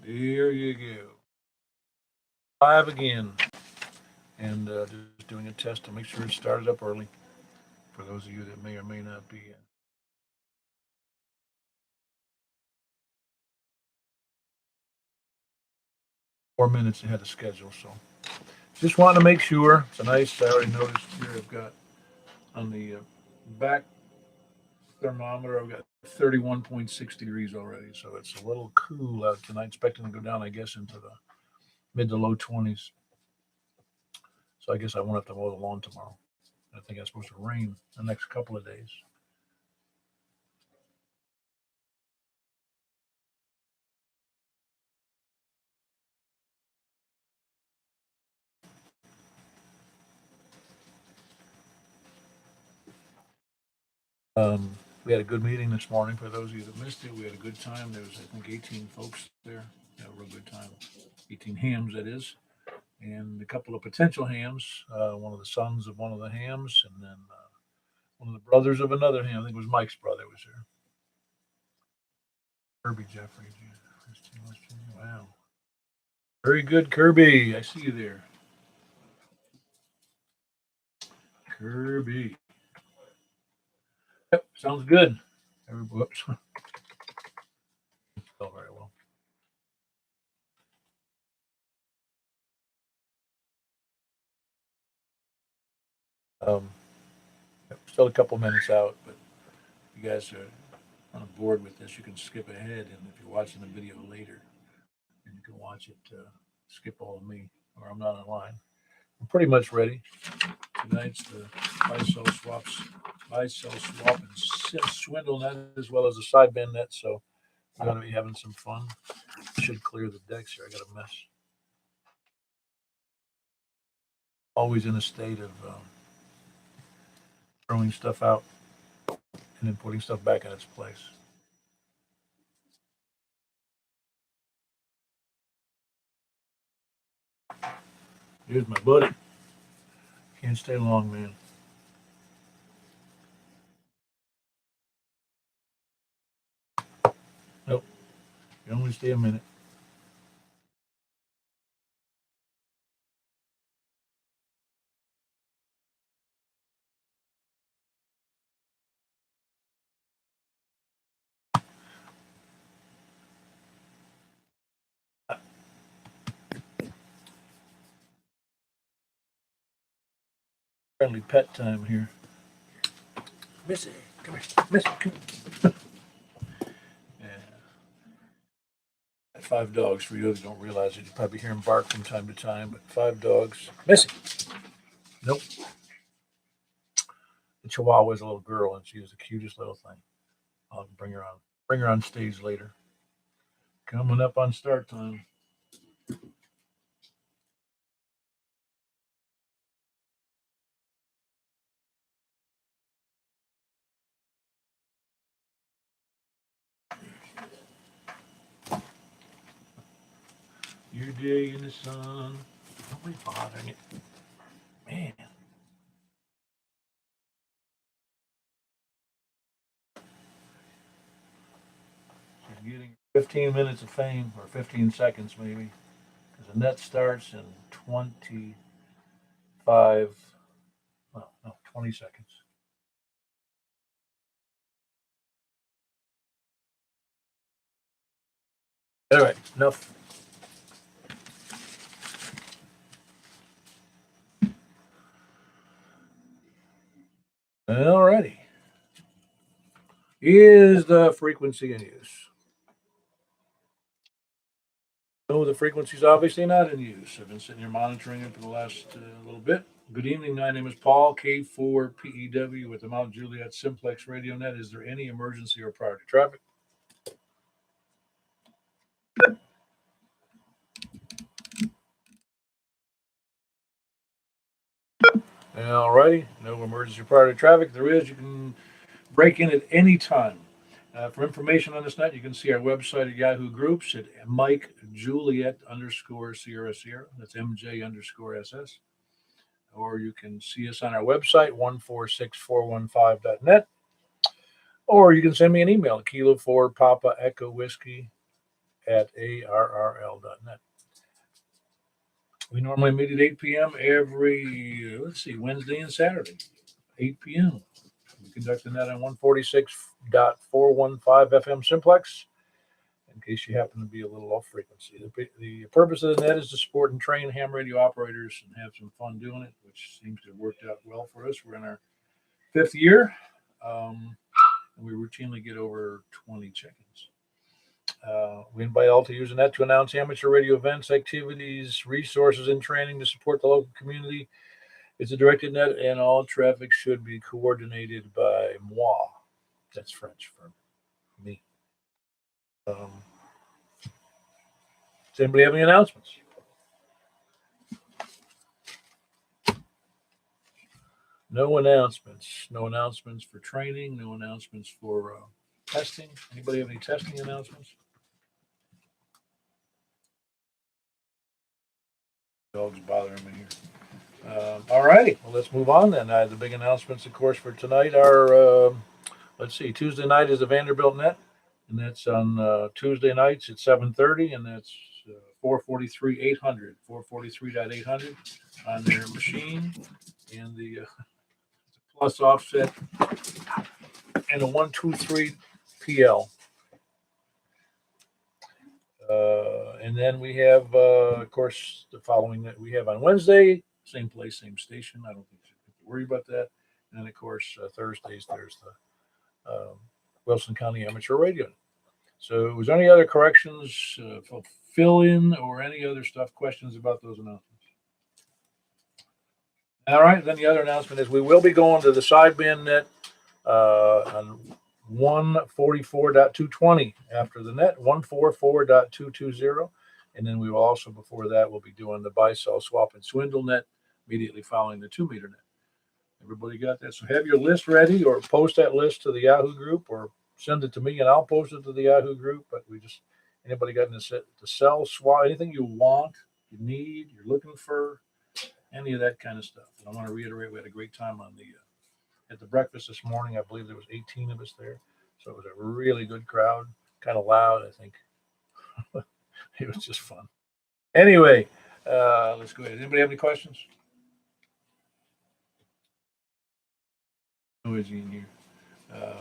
There you go. Live again. And just doing a test to make sure it started up early for those of you that may or may not be 4 minutes ahead of schedule. So just wanting to make sure. It's a nice, I already noticed here I've got on the back thermometer, I've got 31.6 degrees already. So it's a little cool out tonight. Expecting to go down, I guess, into the mid to low 20s. So I guess I won't have to mow the lawn tomorrow. I think it's supposed to rain the next couple of days. We had a good meeting this morning. For those of you that missed it, we had a good time. There was, I think, 18 folks there. Had a real good time. 18 hams, that is, and a couple of potential hams. One of the sons of one of the hams, and then one of the brothers of another ham. I think it was Mike's brother was there. Kirby Jeffrey. Wow. Very good, Kirby. I see you there. Kirby. Yep, sounds good. Whoops. Spell very well. Um, Still a couple minutes out, but if you guys are on board with this, you can skip ahead. And if you're watching the video later, and you can watch it, skip all of me, or I'm not online. I'm pretty much ready. Tonight's the buy, sell, swap, and swindle net, as well as the sideband net. So we're going to be having some fun. Should clear the decks here. I got a mess. Always in a state of throwing stuff out and then putting stuff back in its place. Here's my buddy. Can't stay long, man. Nope. You only stay a minute. Friendly pet time here. Missy, come here. Missy, come here. Yeah. Got 5 dogs. For you that don't realize it, you probably hear them bark from time to time, but 5 dogs. Missy. Nope. The Chihuahua is a little girl, and she is the cutest little thing. I'll bring her on. Bring her on stage later. Coming up on start time. Your day in the sun. Don't be bothering it. Man. She's getting 15 minutes of fame, or 15 seconds maybe, because the net starts in 25, well, no, 20 seconds. All right, enough. All righty. Is the frequency in use? No, the frequency is obviously not in use. I've been sitting here monitoring it for the last little bit. Good evening. My name is Paul, K4PEW with the Mount Juliet Simplex Radio Net. Is there any emergency or priority traffic? All righty. No emergency or priority traffic. There is. You can break in at any time. For information on this net, you can see our website at Yahoo Groups at Mike Juliet _ Sierra Sierra. That's MJ _ SS. Or you can see us on our website, 146415.net. Or you can send me an email, Kilo 4 Papa Echo Whiskey at arrl.net. We normally meet at 8 p.m. every, Wednesday and Saturday, 8 p.m. We conduct the net on 146.415 FM Simplex, in case you happen to be a little off frequency. The purpose of the net is to support and train ham radio operators and have some fun doing it, which seems to have worked out well for us. We're in our 5th year, and we routinely get over 20 check-ins. We invite all to use the net to announce amateur radio events, activities, resources, and training to support the local community. It's a directed net, and all traffic should be coordinated by moi. That's French for me. Does anybody have any announcements? No announcements. No announcements for training. No announcements for testing. Anybody have any testing announcements? Dogs bothering me here. All righty. Well, let's move on then. The big announcements, of course, for tonight are, Tuesday night is the Vanderbilt Net, and that's on Tuesday nights at 7:30, and that's 443.800, 443.800 on their machine, and the plus offset, and a 123 PL. And then we have, of course, the following that we have on Wednesday, same place, same station. I don't think you have to worry about that. And then, of course, Thursdays, there's the Wilson County Amateur Radio. So, was there any other corrections, fill in, or any other questions about those announcements? All right, then the other announcement is we will be going to the sideband net on 144.220 after the net, 144.220. And then we will also, before that, we'll be doing the buy, sell, swap, and swindle net immediately following the 2-meter net. Everybody got that? So have your list ready, or post that list to the Yahoo group, or send it to me and I'll post it to the Yahoo group. But anybody got to sell, swap, anything you want, you need, you're looking for, any of that kind of stuff. And I want to reiterate, we had a great time on at the breakfast this morning. I believe there was 18 of us there. So it was a really good crowd, kind of loud, I think. It was just fun. Anyway, let's go ahead. Anybody have any questions? Noisy in here.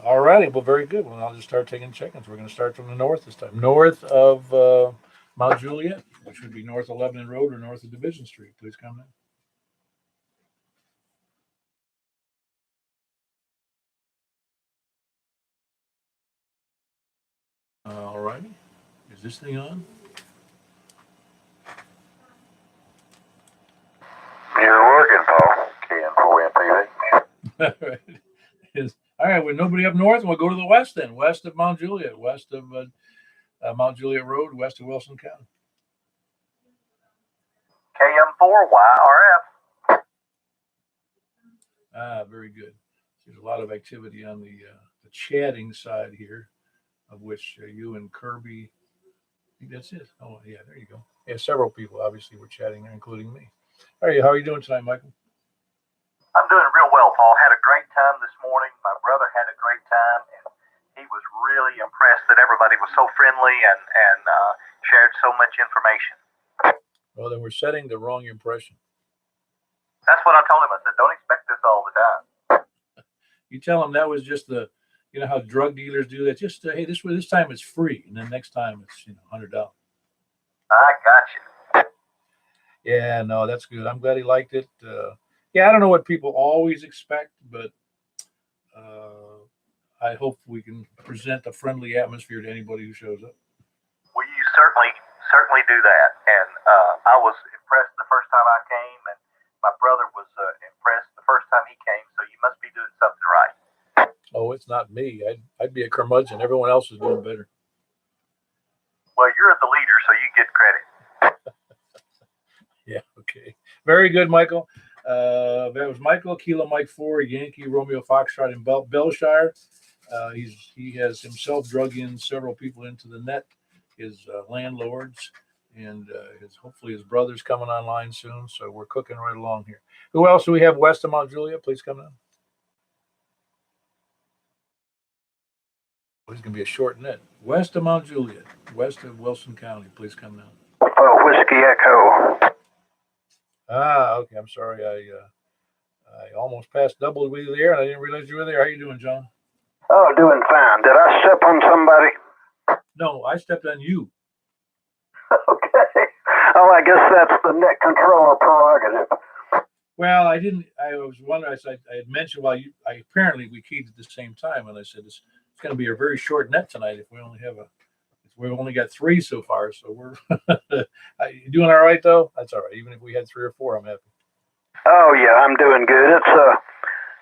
All righty. Well, very good. Well, I'll just start taking check-ins. We're going to start from the north this time. North of Mount Juliet, which would be north of Lebanon Road or north of Division Street. Please come in. All righty. Is this thing on? You're working, Paul. KN4MPV. All right. Well, nobody up north. We'll go to the west then. West of Mount Juliet. West of Mount Juliet Road. West of Wilson County. KM4YRF. Very good. There's a lot of activity on the chatting side here, of which you and Kirby, I think that's it. Oh, yeah, there you go. Yeah, several people obviously were chatting there, including me. All right, how are you doing tonight, Michael? I'm doing real well, Paul. Had a great time this morning. My brother had a great time, and he was really impressed that everybody was so friendly and shared so much information. Well, then we're setting the wrong impression. That's what I told him. I said, don't expect this all the time. You tell him that was just how drug dealers do that. Just, hey, this time it's free, and then next time it's, $100. I got you. Yeah, no, that's good. I'm glad he liked it. I don't know what people always expect, but I hope we can present a friendly atmosphere to anybody who shows up. Well, you certainly do that. And I was impressed the first time I came, and my brother was impressed the first time he came, so you must be doing something right. Oh, it's not me. I'd be a curmudgeon. Everyone else is doing better. Well, you're the leader, so you get credit. Yeah, okay. Very good, Michael. That was Michael, Kilo Mike 4, Yankee, Romeo Foxtrot in Belshire. He has himself drug in several people into the net, his landlords, and hopefully his brother's coming online soon. So we're cooking right along here. Who else do we have west of Mount Juliet? Please come in. It's going to be a short net. West of Mount Juliet, west of Wilson County. Please come down. Whiskey Echo. Okay. I'm sorry. I almost passed double with you there, and I didn't realize you were there. How you doing, John? Oh, doing fine. Did I step on somebody? No, I stepped on you. Okay. Oh, I guess that's the net controller prerogative. Well, I didn't. I was wondering. I had mentioned apparently we keyed at the same time, and I said it's going to be a very short net tonight if we only have we've only got 3 so far. So we're you doing all right though. That's all right. Even if we had 3 or 4, I'm happy. Oh yeah, I'm doing good.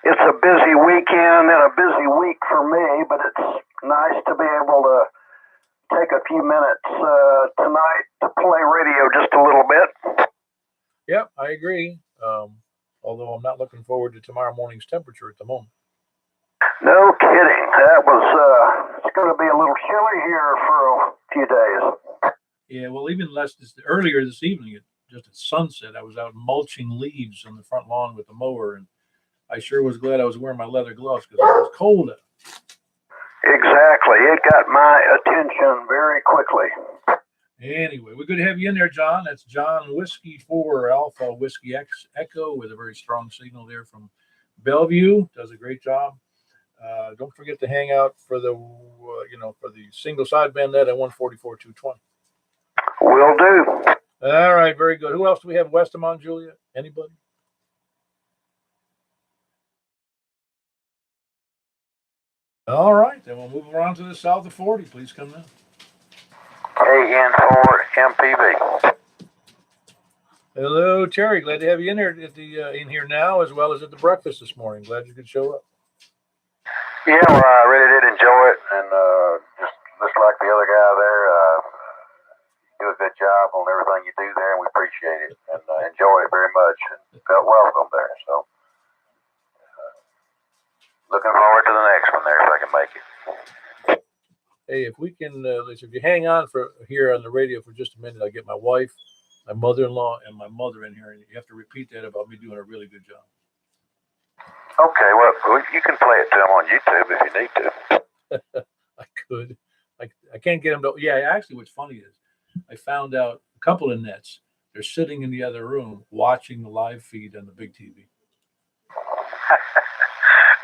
It's a busy weekend and a busy week for me, but it's nice to be able to take a few minutes tonight to play radio just a little bit. Yep, I agree. Although I'm not looking forward to tomorrow morning's temperature at the moment. No kidding. It's going to be a little chilly here for a few days. Yeah, well, even earlier this evening, just at sunset, I was out mulching leaves on the front lawn with the mower, and I sure was glad I was wearing my leather gloves because it was cold out. Exactly. It got my attention very quickly. Anyway, we're good to have you in there, John. That's John Whiskey 4 Alpha Whiskey Echo with a very strong signal there from Bellevue. Does a great job. Don't forget to hang out for the single sideband net at 144.220. Will do. All right, very good. Who else do we have west of Mount Juliet? Anybody? All right, then we'll move around to the south of 40. Please come in. KN4 MPV. Hello, Terry. Glad to have you in here in here now, as well as at the breakfast this morning. Glad you could show up. Yeah, well, I really did enjoy it, and just like the other guy there, you do a good job on everything you do there, and we appreciate it and enjoy it very much, and felt welcome there. So, looking forward to the next one there if I can make it. Hey, if we can, if you hang on for here on the radio for just a minute, I'll get my wife, my mother-in-law, and my mother in here, and you have to repeat that about me doing a really good job. Okay, well, you can play it to them on YouTube if you need to. I could. I can't get them to. Yeah, actually, what's funny is I found out a couple of nets. They're sitting in the other room watching the live feed on the big TV.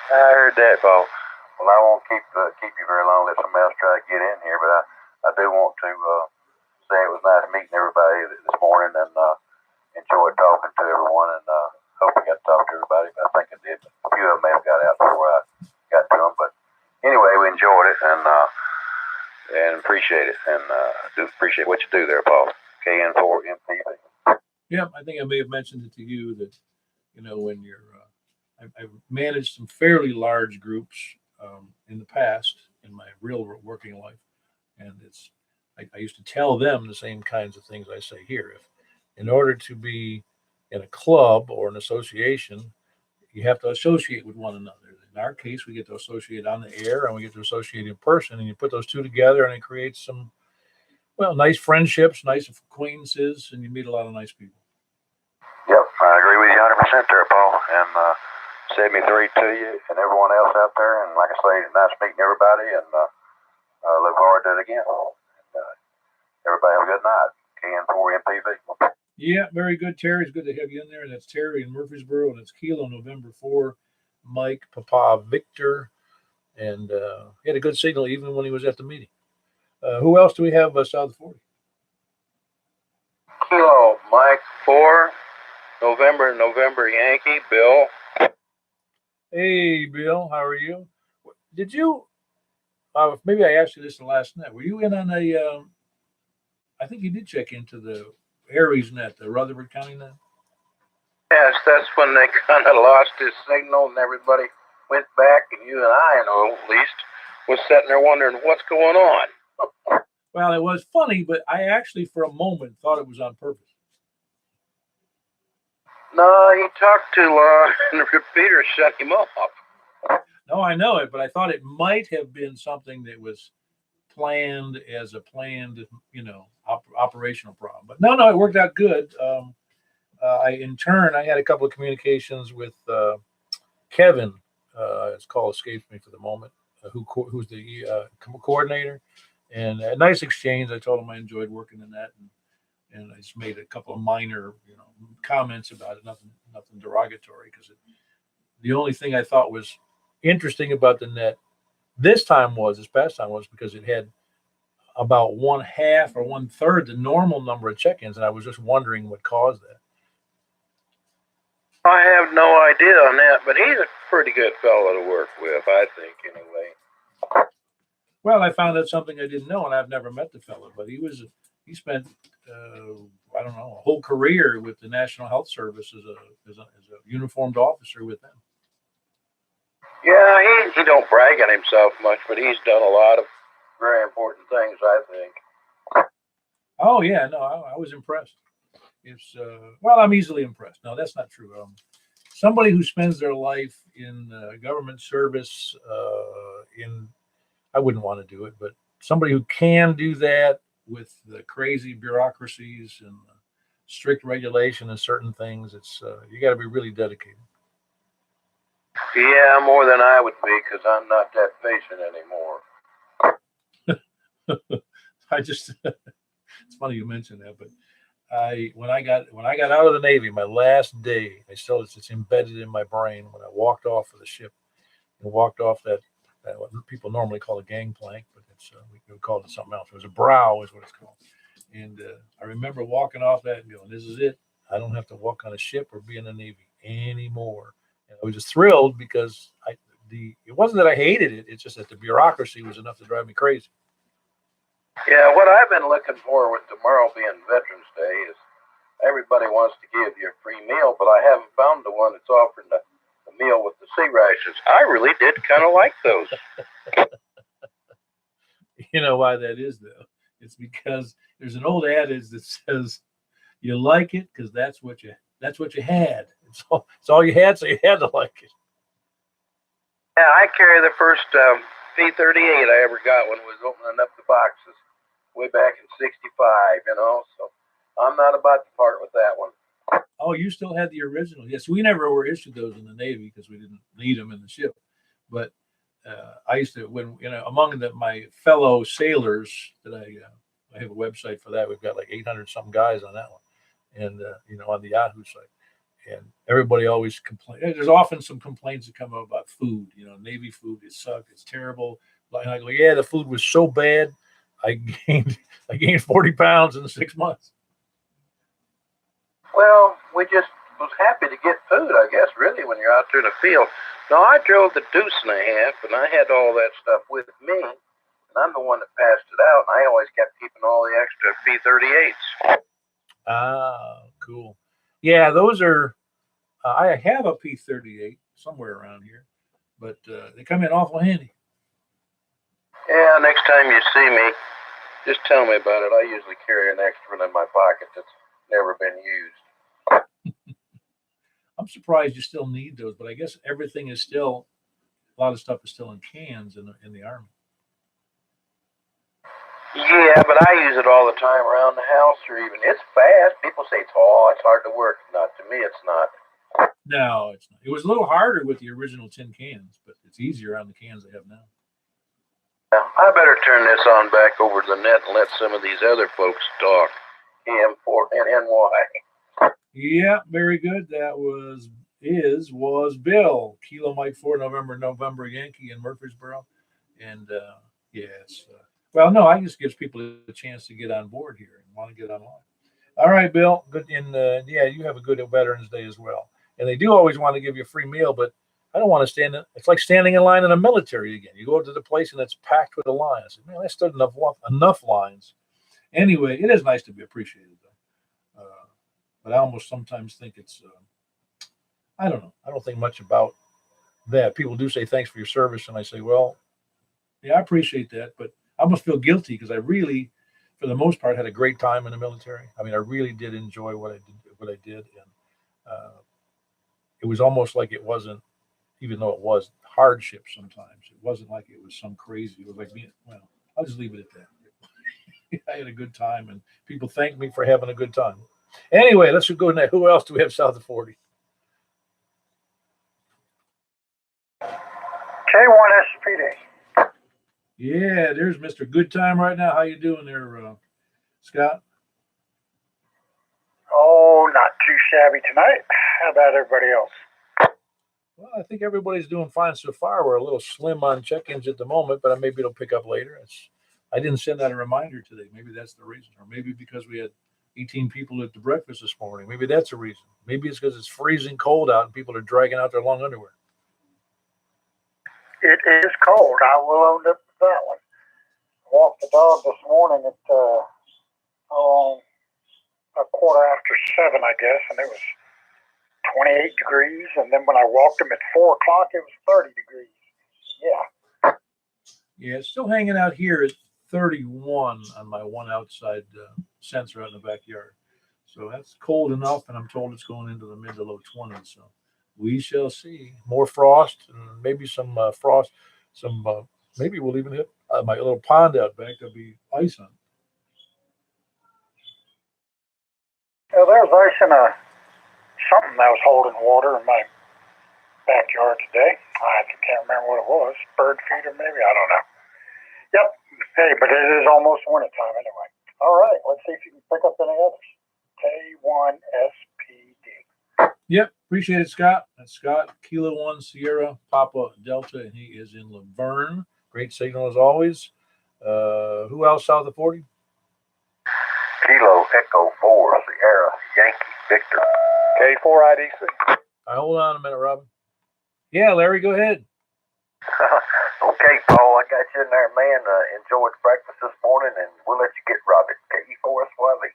I heard that, Paul. Well, I won't keep you very long. Let somebody else try to get in here, but I do want to say it was nice meeting everybody this morning, and enjoyed talking to everyone, and hope I got to talk to everybody. But I think I did. A few of them may have got out before I got to them, but anyway, we enjoyed it and appreciate it, and do appreciate what you do there, Paul. KN4 MPV. Yeah, I think I may have mentioned it to you that when you're I've managed some fairly large groups in the past in my real working life, and I used to tell them the same kinds of things I say here. If in order to be in a club or an association, you have to associate with one another. In our case, we get to associate on the air and we get to associate in person, and you put those two together, and it creates some nice friendships, nice acquaintances, and you meet a lot of nice people. Yep, I agree with you 100% there, Paul. And 73 to you and everyone else out there. And like I say, nice meeting everybody, and look forward to it again. Everybody have a good night. KN4 MPV. Yeah, very good, Terry. It's good to have you in there. And that's Terry in Murfreesboro, and it's Kilo November 4, Mike, Papa, Victor. And he had a good signal even when he was at the meeting. Who else do we have south of 40? Kilo, Mike 4, November Yankee, Bill. Hey, Bill, how are you? Did you, maybe I asked you this in the last net. Were you in on I think you did check into the Aries net, the Rutherford County net? Yes, that's when they kind of lost his signal and everybody went back, and you and I know at least was sitting there wondering what's going on. Well, it was funny, but I actually for a moment thought it was on purpose. No, he talked too long, and the repeater shut him off. No, I know it, but I thought it might have been something that was planned as a operational problem. But no, it worked out good. In turn, I had a couple of communications with Kevin. His call escapes me for the moment. who's the coordinator, and a nice exchange. I told him I enjoyed working in that, and I just made a couple of minor, comments about it, nothing derogatory, because the only thing I thought was interesting about the net this past time was because it had about one half or one third the normal number of check-ins, and I was just wondering what caused that. I have no idea on that, but he's a pretty good fellow to work with, I think, anyway. Well, I found out something I didn't know, and I've never met the fellow, but he spent I don't know, a whole career with the National Health Service as a uniformed officer with them. Yeah, he don't brag on himself much, but he's done a lot of very important things, I think. Oh yeah, no, I was impressed. It's well, I'm easily impressed. No, that's not true. Somebody who spends their life in government service, I wouldn't want to do it, but somebody who can do that with the crazy bureaucracies and strict regulation of certain things, it's you got to be really dedicated. Yeah, more than I would be, because I'm not that patient anymore. I just it's funny you mentioned that, but when I got out of the Navy, my last day, it's embedded in my brain when I walked off of the ship and walked off that what people normally call a gangplank, but it's we would call it something else. It was a brow, is what it's called. And I remember walking off that and going, "This is it. I don't have to walk on a ship or be in the Navy anymore." And I was just thrilled because it wasn't that I hated it; it's just that the bureaucracy was enough to drive me crazy. Yeah, what I've been looking for with tomorrow being Veterans Day is everybody wants to give you a free meal, but I haven't found the one that's offering the meal with the sea rations. I really did kind of like those. You know why that is, though? It's because there's an old adage that says you like it because that's what you had. It's all you had, so you had to like it. Yeah, I carry the first P-38 I ever got when I was opening up the boxes way back in '65. So I'm not about to part with that one. Oh, you still had the original? Yes, we never were issued those in the Navy because we didn't need them in the ship. But I used to, when among my fellow sailors that I have a website for that. We've got like 800 something guys on that one, and on the Yahoo site. And everybody always complains. There's often some complaints that come up about food. Navy food, it sucked, it's terrible. And I go, yeah, the food was so bad, I gained 40 pounds in 6 months. Well, we just was happy to get food, I guess, really, when you're out there in the field. No, I drove the Deuce and a half, and I had all that stuff with me, and I'm the one that passed it out, and I always kept keeping all the extra P-38s. Ah, cool. Yeah, those are. I have a P-38 somewhere around here, but they come in awful handy. Yeah, next time you see me, just tell me about it. I usually carry an extra one in my pocket that's never been used. I'm surprised you still need those, but I guess everything is still, a lot of stuff is still in cans in the Army. Yeah, but I use it all the time around the house, or even it's fast. People say it's hard to work. Not to me, it's not. No, it's not. It was a little harder with the original tin cans, but it's easier on the cans they have now. I better turn this on back over to the net and let some of these other folks talk. M4 and NY. Yeah, very good. That was Bill, Kilo Mike 4 November Yankee in Murfreesboro. And yes. Well, no, I just gives people a chance to get on board here and want to get online. All right, Bill. Good. Yeah, you have a good Veterans Day as well. And they do always want to give you a free meal, but I don't want to stand in. It's like standing in line in a military again. You go to the place and it's packed with a line. I said, man, I stood enough lines. Anyway, it is nice to be appreciated, though. But I almost sometimes think it's, I don't know. I don't think much about that. People do say thanks for your service, and I say, well, yeah, I appreciate that, but I almost feel guilty because I really, for the most part, had a great time in the military. I mean, I really did enjoy what I did, and it was almost like it wasn't, even though it was hardship sometimes, it wasn't like it was some crazy. It was like, well, I'll just leave it at that. I had a good time, and people thanked me for having a good time. Anyway, let's go next. Who else do we have south of 40? K1SPD. Yeah, there's Mr. Good Time right now. How you doing there, Scott? Oh, not too shabby tonight. How about everybody else? Well, I think everybody's doing fine so far. We're a little slim on check-ins at the moment, but maybe it'll pick up later. I didn't send out a reminder today. Maybe that's the reason, or maybe because we had 18 people at the breakfast this morning. Maybe that's the reason. Maybe it's because it's freezing cold out and people are dragging out their long underwear. It is cold. I will own up to that one. Walked the dog this morning at a quarter after 7, I guess, and it was 28 degrees. And then when I walked him at 4 o'clock, it was 30 degrees. Yeah. Yeah, it's still hanging out here at 31 on my one outside sensor out in the backyard. So that's cold enough, and I'm told it's going into the mid to low 20s. So we shall see. More frost and maybe some frost. Maybe we'll even hit my little pond out back. There'll be ice on. Well, there was ice in something that was holding water in my backyard today. I can't remember what it was. Bird feeder, maybe? I don't know. Yep. Hey, but it is almost wintertime anyway. All right. Let's see if you can pick up any others. K1SPD. Yep. Appreciate it, Scott. That's Scott, Kilo 1 Sierra, Papa Delta, and he is in Laverne. Great signal as always. Who else south of 40? Kilo Echo 4 Sierra Yankee Victor. K4 IDC. Hold on a minute, Robin. Yeah, Larry, go ahead. Okay, Paul, I got you in there, man. Enjoyed breakfast this morning, and we'll let you get Robert. K4SYV.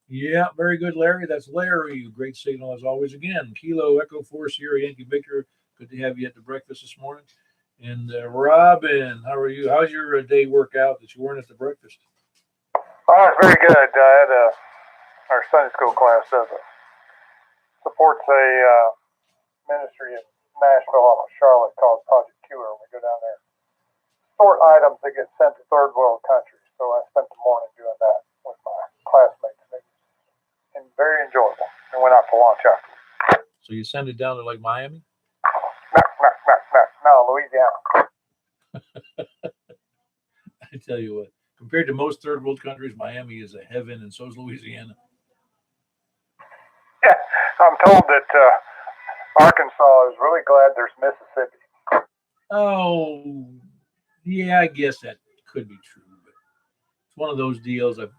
Yeah, very good, Larry. That's Larry. Great signal as always. Again, Kilo Echo 4 Sierra Yankee Victor. Good to have you at the breakfast this morning. And Robin, how are you? How's your day work out that you weren't at the breakfast? Oh, it's very good. I had our Sunday school class supports a ministry in Nashville, Charlotte, called Project Cure. We go down there, sort items that get sent to third world countries. So I spent the morning doing that with my classmates, and very enjoyable. And went out for lunch afterwards. So you send it down to like Miami? No, Louisiana. I tell you what, compared to most third world countries, Miami is a heaven, and so is Louisiana. Yeah, I'm told that Arkansas is really glad there's Mississippi. Oh, yeah, I guess that could be true, but it's one of those deals. I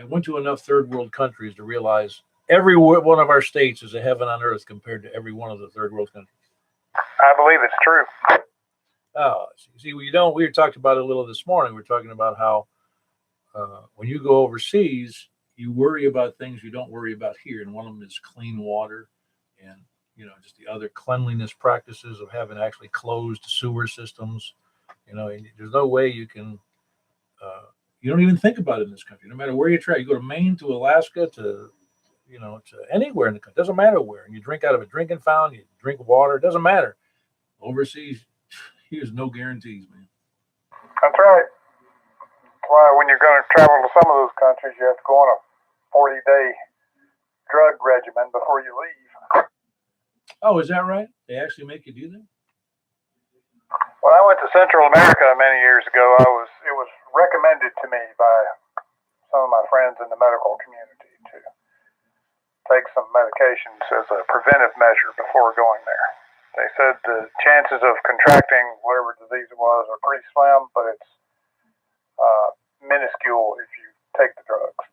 went to enough third world countries to realize every one of our states is a heaven on earth compared to every one of the third world countries. I believe it's true. Oh, see, we talked about it a little this morning. We're talking about how when you go overseas, you worry about things you don't worry about here, and one of them is clean water, and just the other cleanliness practices of having actually closed sewer systems. And there's no way you can. You don't even think about it in this country. No matter where you try, you go to Maine, to Alaska, to anywhere in the country. Doesn't matter where. And you drink out of a drinking fountain, you drink water. It doesn't matter. Overseas, there's no guarantees, man. That's right. That's why when you're going to travel to some of those countries, you have to go on a 40-day drug regimen before you leave. Oh, is that right? They actually make you do that? When I went to Central America many years ago, it was recommended to me by some of my friends in the medical community to take some medications as a preventive measure before going there. They said the chances of contracting whatever disease it was are pretty slim, but it's minuscule if you take the drugs.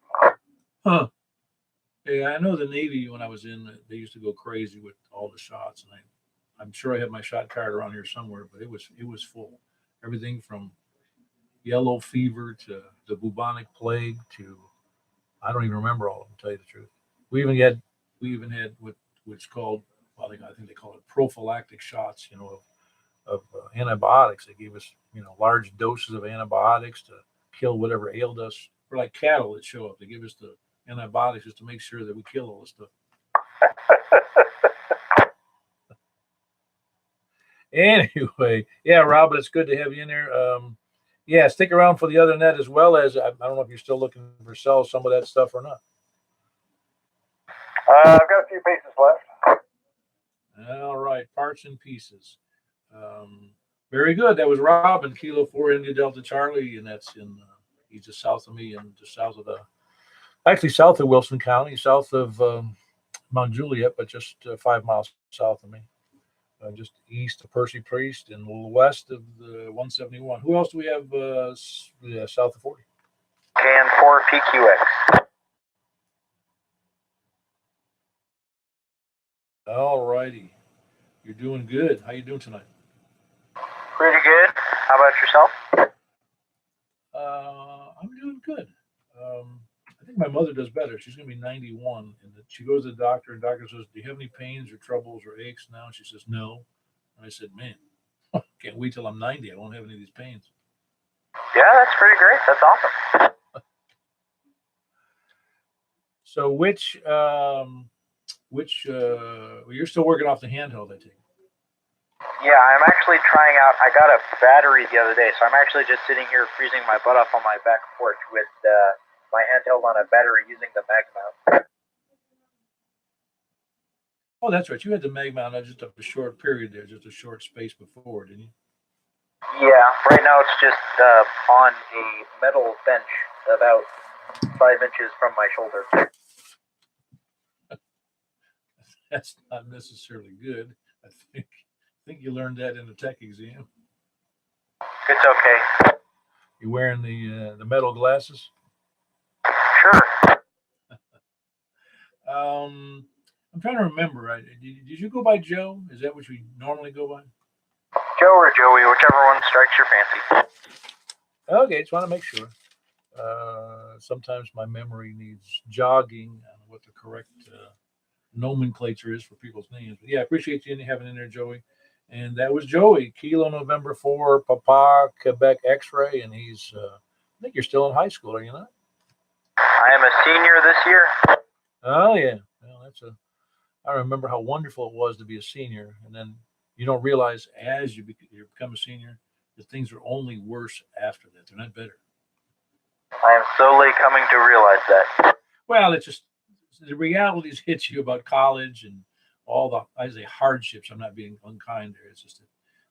Huh. Yeah, I know the Navy, when I was in, they used to go crazy with all the shots, and I'm sure I have my shot card around here somewhere, but it was full. Everything from yellow fever to the bubonic plague to I don't even remember all of them, to tell you the truth. We even had what's called, well, I think they call it prophylactic shots, of antibiotics. They gave us large doses of antibiotics to kill whatever ailed us. We're like cattle that show up. They give us the antibiotics just to make sure that we kill all this stuff. Anyway, yeah, Robin, it's good to have you in there. Yeah, stick around for the other net, as well as I don't know if you're still looking for sell some of that stuff or not. I've got a few pieces left. All right, parts and pieces. Very good. That was Robin, Kilo 4 India Delta Charlie, and that's he's just south of me and just south of actually south of Wilson County, south of Mount Juliet, but just 5 miles south of me. Just east of Percy Priest and a little west of the 171. Who else do we have south of 40? Can 4 PQX. All righty. You're doing good. How you doing tonight? Pretty good. How about yourself? I'm doing good. I think my mother does better. She's going to be 91, and she goes to the doctor, and the doctor says, "Do you have any pains or troubles or aches now?" And she says, "No." And I said, "Man, can't wait till I'm 90. I won't have any of these pains." Yeah, that's pretty great. That's awesome. So you're still working off the handheld, I take it. Yeah, I'm actually trying out. I got a battery the other day, so I'm actually just sitting here freezing my butt off on my back porch with my handheld on a battery using the mag mount. Oh, that's right. You had the mag mount just a short period there, just a short space before, didn't you? Yeah, right now it's just on a metal bench about 5 inches from my shoulder. That's not necessarily good. I think you learned that in the tech exam. It's okay. You wearing the metal glasses? Sure. I'm trying to remember. Did you go by Joe? Is that what you normally go by? Joe or Joey, whichever one strikes your fancy. Okay, just want to make sure. Sometimes my memory needs jogging on what the correct nomenclature is for people's names. But yeah, I appreciate you having in there, Joey. And that was Joey, Kilo November 4, Papa, Quebec X-ray, and he's, I think you're still in high school, are you not? I am a senior this year. Oh, yeah. Well, I remember how wonderful it was to be a senior, and then you don't realize as you become a senior that things are only worse after that. They're not better. I am slowly coming to realize that. Well, it's just the realities hit you about college and all the, I say, hardships. I'm not being unkind there. It's just that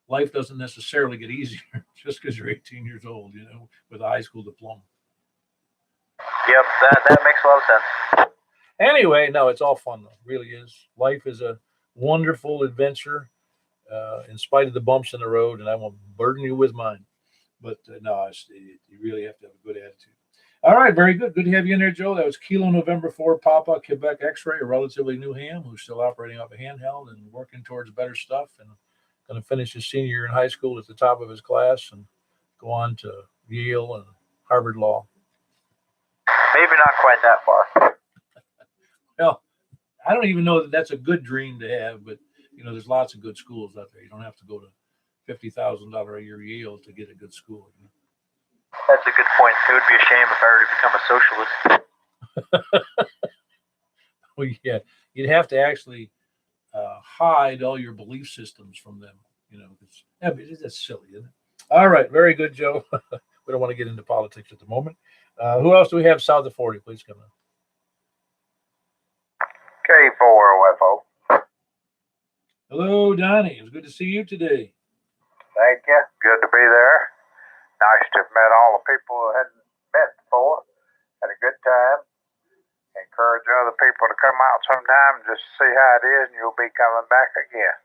life doesn't necessarily get easier just because you're 18 years old, with a high school diploma. Yep, that makes a lot of sense. Anyway, no, it's all fun though. It really is. Life is a wonderful adventure, in spite of the bumps in the road, and I won't burden you with mine. But no, you really have to have a good attitude. All right, very good. Good to have you in there, Joe. That was Kilo November 4 Papa Quebec X-ray, a relatively new ham who's still operating off a handheld and working towards better stuff, and going to finish his senior year in high school at the top of his class and go on to Yale and Harvard Law. Maybe not quite that far. Well, I don't even know that that's a good dream to have, but there's lots of good schools out there. You don't have to go to $50,000 a year Yale to get a good school. That's a good point. It would be a shame if I were to become a socialist. Well, yeah, you'd have to actually hide all your belief systems from them. That's silly, isn't it? All right, very good, Joe. We don't want to get into politics at the moment. Who else do we have south of 40? Please come in. K4OFO. Hello, Donnie. It was good to see you today. Thank you. Good to be there. Nice to have met all the people who hadn't met before. Had a good time. Encourage other people to come out sometime just to see how it is, and you'll be coming back again.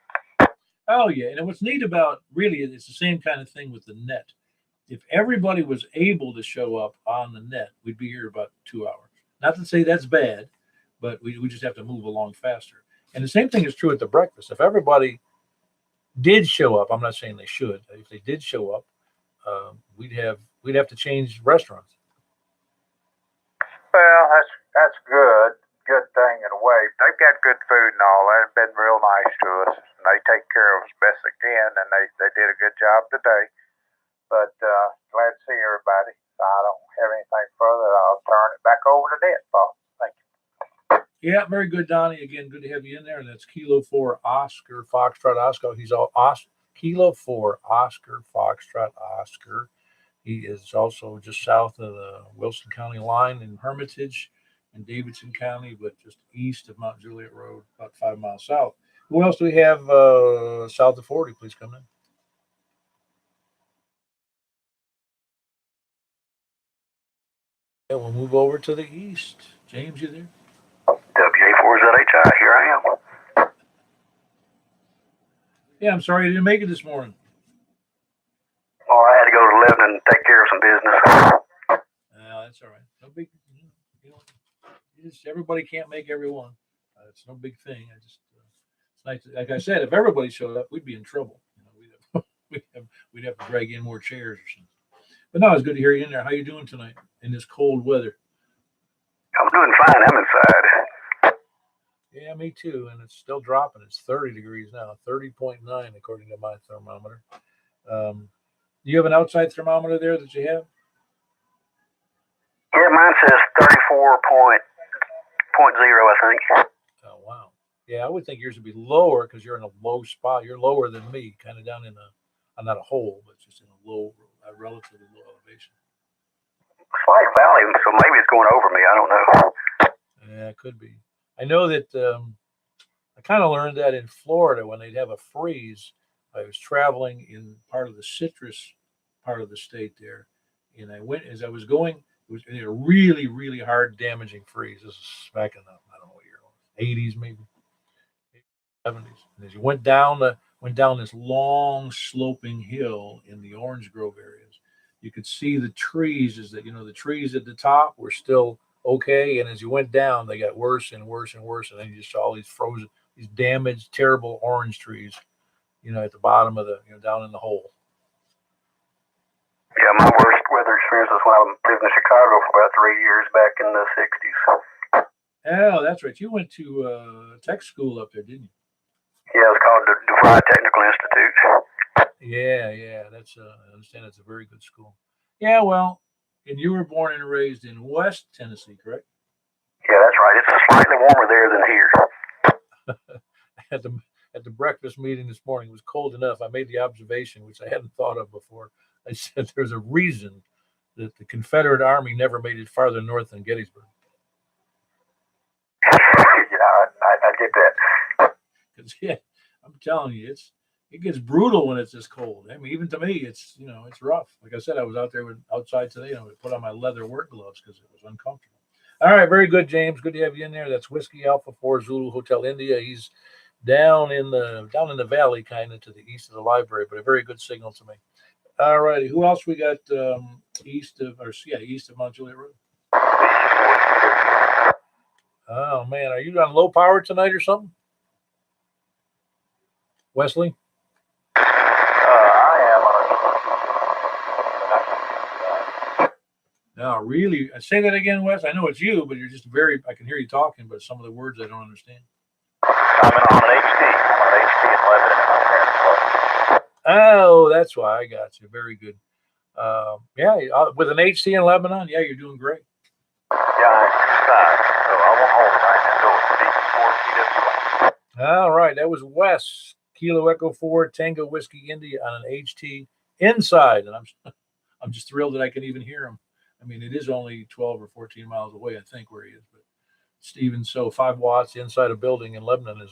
Oh, yeah. And what's neat about, really, it's the same kind of thing with the net. If everybody was able to show up on the net, we'd be here about 2 hours. Not to say that's bad, but we just have to move along faster. And the same thing is true at the breakfast. If everybody did show up, I'm not saying they should. If they did show up, we'd have to change restaurants. Well, that's good. Good thing in a way. They've got good food and all. They've been real nice to us. And they take care of us best they can, and they did a good job today. But glad to see everybody. I don't have anything further. I'll turn it back over to Ned, Paul. Thank you. Yeah, very good, Donnie. Again, good to have you in there. And that's Kilo 4 Oscar Foxtrot Oscar. He's all Kilo 4 Oscar Foxtrot Oscar. He is also just south of the Wilson County line in Hermitage and Davidson County, but just east of Mount Juliet Road, about 5 miles south. Who else do we have south of 40? Please come in. Yeah, we'll move over to the east. James, you there? WA4ZHI, here I am. Yeah, I'm sorry you didn't make it this morning. Oh, I had to go to Lebanon and take care of some business. No, that's all right. No big, everybody can't make everyone. It's no big thing. It's nice. Like I said, if everybody showed up, we'd be in trouble. We'd have to drag in more chairs or something. But no, it's good to hear you in there. How you doing tonight in this cold weather? I'm doing fine. I'm inside. Yeah, me too. And it's still dropping. It's 30 degrees now, 30.9 according to my thermometer. Do you have an outside thermometer there that you have? Yeah, mine says 34.0, I think. Oh, wow. Yeah, I would think yours would be lower because you're in a low spot. You're lower than me, kind of down in not a hole, but just in a relatively low elevation. Slight valley, so maybe it's going over me. I don't know. Yeah, it could be. I know that I kind of learned that in Florida when they'd have a freeze. I was traveling in part of the citrus part of the state there, and I went as I was going. It was a really, really hard, damaging freeze. This is back in the I don't know what year it was, 80s maybe, 70s. And as you went down this long sloping hill in the orange grove areas, you could see the trees. Is that the trees at the top were still okay, and as you went down, they got worse and worse and worse, and then you just saw all these frozen, these damaged, terrible orange trees, at the bottom of the, down in the hole. Yeah, my worst weather experience was when I lived in Chicago for about 3 years back in the 60s. Oh, that's right. You went to tech school up there, didn't you? Yeah, it was called the DeVry Technical Institute. Yeah. That's I understand it's a very good school. Yeah, well, and you were born and raised in West Tennessee, correct? Yeah, that's right. It's slightly warmer there than here. at the breakfast meeting this morning, it was cold enough. I made the observation, which I hadn't thought of before. I said there's a reason that the Confederate Army never made it farther north than Gettysburg. Yeah, I get that. Because yeah, I'm telling you, it gets brutal when it's this cold. I mean, even to me, it's rough. Like I said, I was out there outside today, and I would put on my leather work gloves because it was uncomfortable. All right, very good, James. Good to have you in there. That's Whiskey Alpha 4 Zulu Hotel India. He's down in the valley, kind of to the east of the library, but a very good signal to me. All righty, who else we got east of Mount Juliet Road? Oh man, are you on low power tonight or something, Wesley? I am. No, really. Say that again, Wes. I know it's you, but you're just I can hear you talking, but some of the words I don't understand. I'm on an HT. I'm on an HT in Lebanon in my parents' place. Oh, that's why. I got you. Very good. Yeah, with an HT in Lebanon, yeah, you're doing great. Yeah, I'm inside, so I won't hold it right now. Go with the All right, that was Wes, Kilo Echo 4 Tango Whiskey India on an HT inside, and I'm just thrilled that I can even hear him. I mean, it is only 12 or 14 miles away, I think, where he is, but Steven, so 5 watts inside a building in Lebanon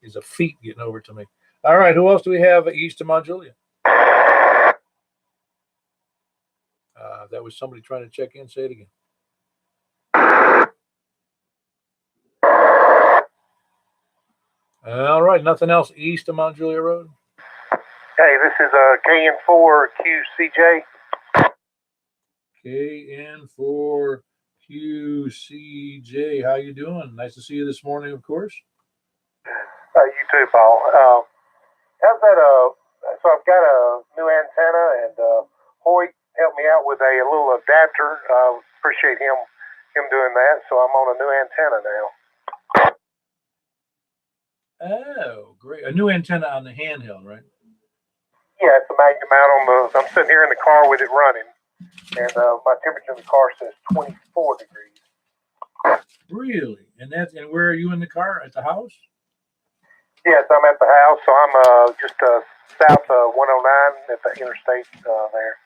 is a feat getting over to me. All right, who else do we have east of Mount Juliet? That was somebody trying to check in. Say it again. All right, nothing else east of Mount Juliet Road? Hey, this is KN4QCJ. KN4QCJ, how you doing? Nice to see you this morning, of course. You too, Paul. How's that? So I've got a new antenna, and Hoyt helped me out with a little adapter. Appreciate him doing that. So I'm on a new antenna now. Oh, great! A new antenna on the handheld, right? Yeah, it's a Magnum out on the. I'm sitting here in the car with it running, and my temperature in the car says 24 degrees. Really? And where are you in the car? At the house? Yes, I'm at the house, so I'm just south of 109 at the interstate there.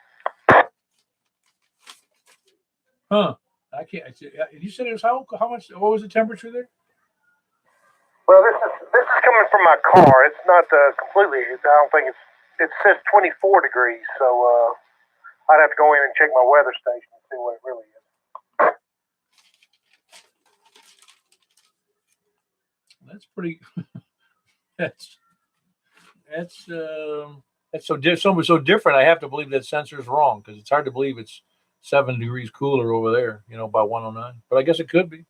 Huh? I can't. You said it was how much? What was the temperature there? Well, this is coming from my car. It's not completely. I don't think it says 24 degrees, so I'd have to go in and check my weather station and see what it really is. That's pretty. That's so different. I have to believe that sensor is wrong because it's hard to believe it's 7 degrees cooler over there. By 109. But I guess it could be.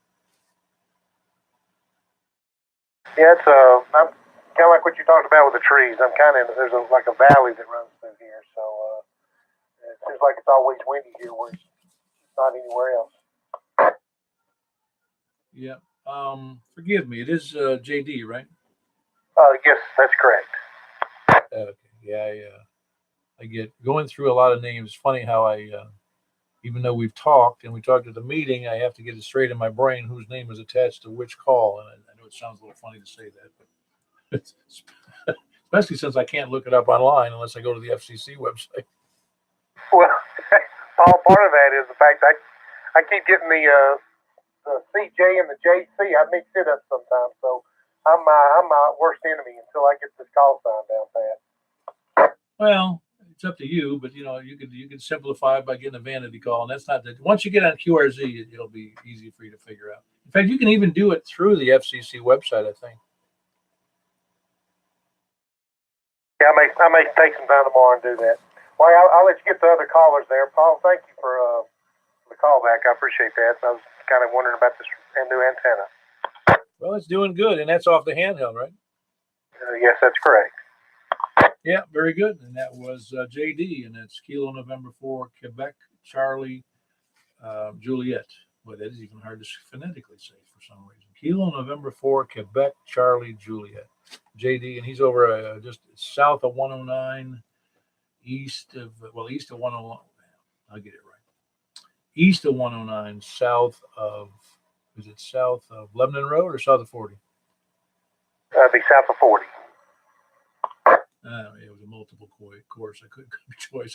Yeah, it's I'm kind of like what you talked about with the trees. I'm kind of there's like a valley that runs through here, so it seems like it's always windy here, where it's not anywhere else. Yeah. Forgive me. It is JD, right? Yes, that's correct. Okay. Yeah. I get going through a lot of names. Funny how I, even though we've talked and we talked at the meeting, I have to get it straight in my brain whose name is attached to which call. And I know it sounds a little funny to say that, but it's, especially since I can't look it up online unless I go to the FCC website. Well, Paul, part of that is the fact I keep getting the CJ and the JC. I mix it up sometimes, so I'm my worst enemy until I get this call sign down pat. Well, it's up to you, but you could simplify it by getting a vanity call, and that's not that. Once you get on QRZ, it'll be easy for you to figure out. In fact, you can even do it through the FCC website, I think. Yeah, I may take some time tomorrow and do that. Well, I'll let you get the other callers there. Paul, thank you for the call back. I appreciate that. I was kind of wondering about this new antenna. Well, it's doing good, and that's off the handheld, right? Yes, that's correct. Yeah, very good. And that was JD, and that's Kilo November 4, Quebec, Charlie, Juliet. Boy, that is even hard to phonetically say for some reason. Kilo November 4, Quebec, Charlie, Juliet. JD, and he's over just south of 109, east of 109. I'll get it right. East of 109, south of Lebanon Road or south of 40? Be south of 40. It was a multiple course. I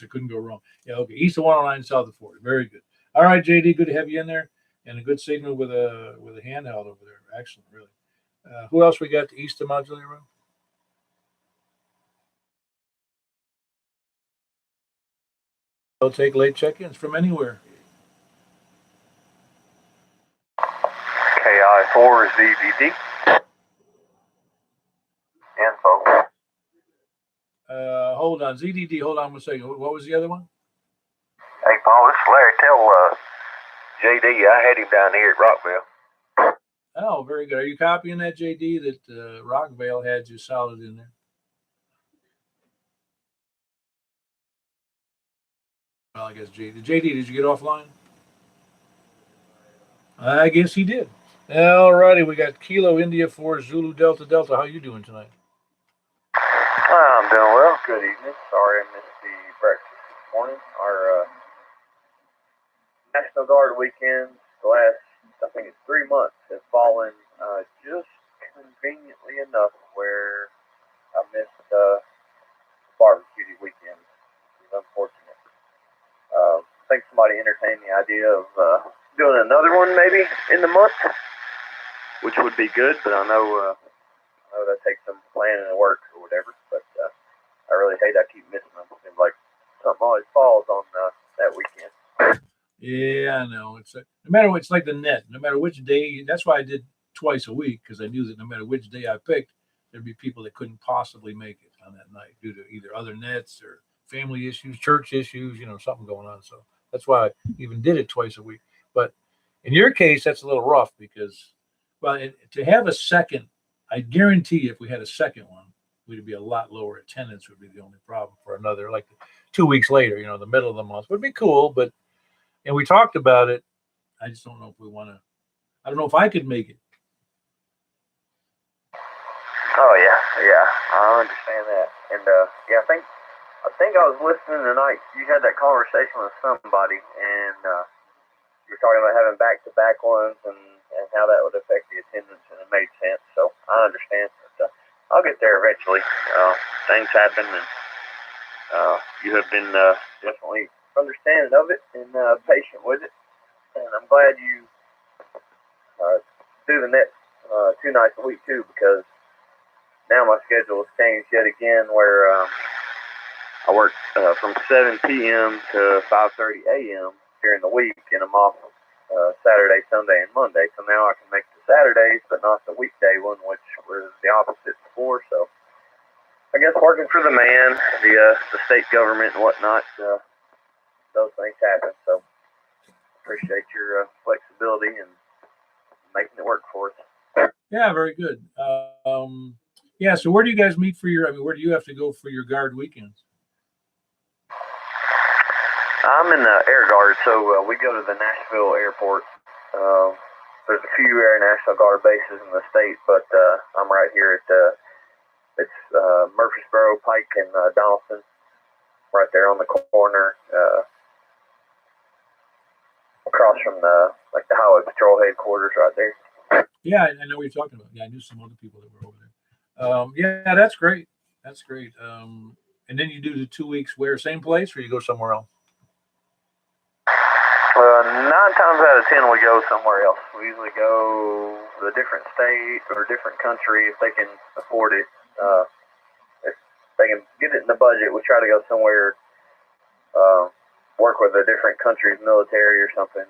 couldn't go wrong. Yeah, okay. East of 109, south of 40. Very good. All right, JD, good to have you in there, and a good signal with a handheld over there. Excellent, really. Who else we got east of Mount Juliet Road? They'll take late check-ins from anywhere. KI4 ZDD. Info. Hold on. ZDD, hold on one second. What was the other one? Hey, Paul, this is Larry. Tell JD I had him down here at Rockville. Oh, very good. Are you copying that, JD, that Rockvale had you solid in there? Well, I guess JD, did you get offline? I guess he did. All righty, we got Kilo India 4 Zulu Delta Delta. How you doing tonight? I'm doing well. Good evening. Sorry I missed the breakfast this morning. Our National Guard weekend, the last, I think it's 3 months, has fallen just conveniently enough where I missed barbecue weekend. It's unfortunate. I think somebody entertained the idea of doing another one maybe in the month, which would be good, but I know that takes some planning and work or whatever, but I really hate I keep missing them. It seems like something always falls on that weekend. Yeah, I know. It's no matter what, it's like the net. No matter which day, that's why I did twice a week, because I knew that no matter which day I picked, there'd be people that couldn't possibly make it on that night due to either other nets or family issues, church issues, something going on. So that's why I even did it twice a week. But in your case, that's a little rough because, well, to have a second, I guarantee you if we had a second one, we'd be a lot lower attendance would be the only problem for another, like 2 weeks later, the middle of the month would be cool. But, and we talked about it. I just don't know if we want to, I don't know if I could make it. Oh yeah, I understand that, and yeah, I think I was listening tonight. You had that conversation with somebody, and you were talking about having back-to-back ones and how that would affect the attendance, and it made sense. So I understand. But, I'll get there eventually. Things happen, and you have been definitely understanding of it and patient with it, and I'm glad you do the net 2 nights a week too, because now my schedule has changed yet again where I work from 7 p.m. to 5:30 a.m. during the week, and I'm off Saturday, Sunday, and Monday. So now I can make the Saturdays, but not the weekday one, which was the opposite before. So I guess working for the man, the state government and whatnot, those things happen. So appreciate your flexibility and making it work for us. Yeah, very good. Yeah, so where do you guys meet for your, I mean, where do you have to go for your guard weekends? I'm in the Air Guard, so we go to the Nashville airport. There's a few Air National Guard bases in the state, but I'm right here at it's Murfreesboro, Pike, and Donaldson, right there on the corner, across from the Highway Patrol headquarters, right there. Yeah, I know what you're talking about. Yeah, I knew some other people that were over there. Yeah, that's great. That's great. And then you do the 2 weeks where same place, or you go somewhere else? 9 times out of 10, we go somewhere else. We usually go to a different state or a different country if they can afford it. If they can get it in the budget, we try to go somewhere, work with a different country's military or something,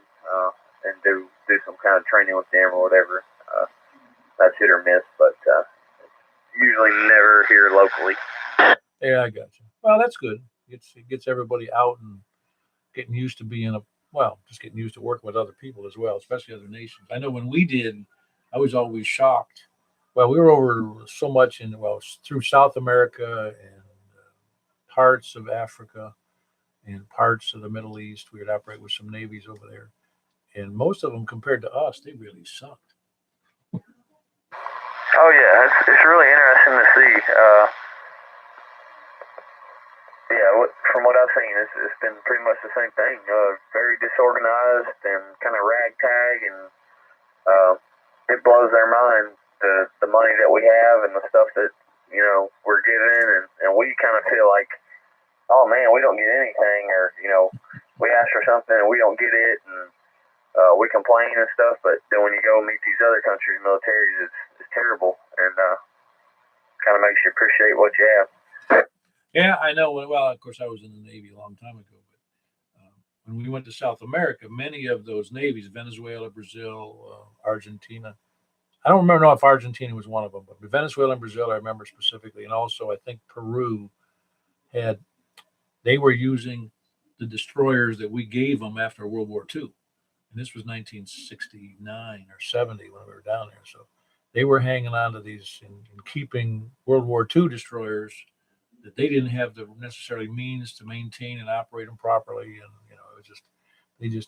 and do some kind of training with them or whatever. That's hit or miss, but usually never here locally. Yeah, I got you. Well, that's good. It gets everybody out and getting used to being just getting used to working with other people as well, especially other nations. I know when we did, I was always shocked. Well, we were over so much through South America and parts of Africa and parts of the Middle East. We would operate with some navies over there, and most of them, compared to us, they really sucked. Oh yeah, it's really interesting to see. Yeah, from what I've seen, it's been pretty much the same thing. Very disorganized and kind of ragtag, and it blows their mind the money that we have and the stuff that we're given, and we kind of feel like, oh man, we don't get anything, or we ask for something and we don't get it, and we complain and stuff. But then when you go meet these other countries' militaries, it's terrible, and kind of makes you appreciate what you have. Yeah, I know. Well, of course, I was in the Navy a long time ago, but when we went to South America, many of those navies, Venezuela, Brazil, Argentina, I don't remember if Argentina was one of them, but Venezuela and Brazil, I remember specifically. And also, I think Peru they were using the destroyers that we gave them after World War II. And this was 1969 or 70 when we were down there. So they were hanging on to these and keeping World War II destroyers that they didn't have the necessary means to maintain and operate them properly. And, it was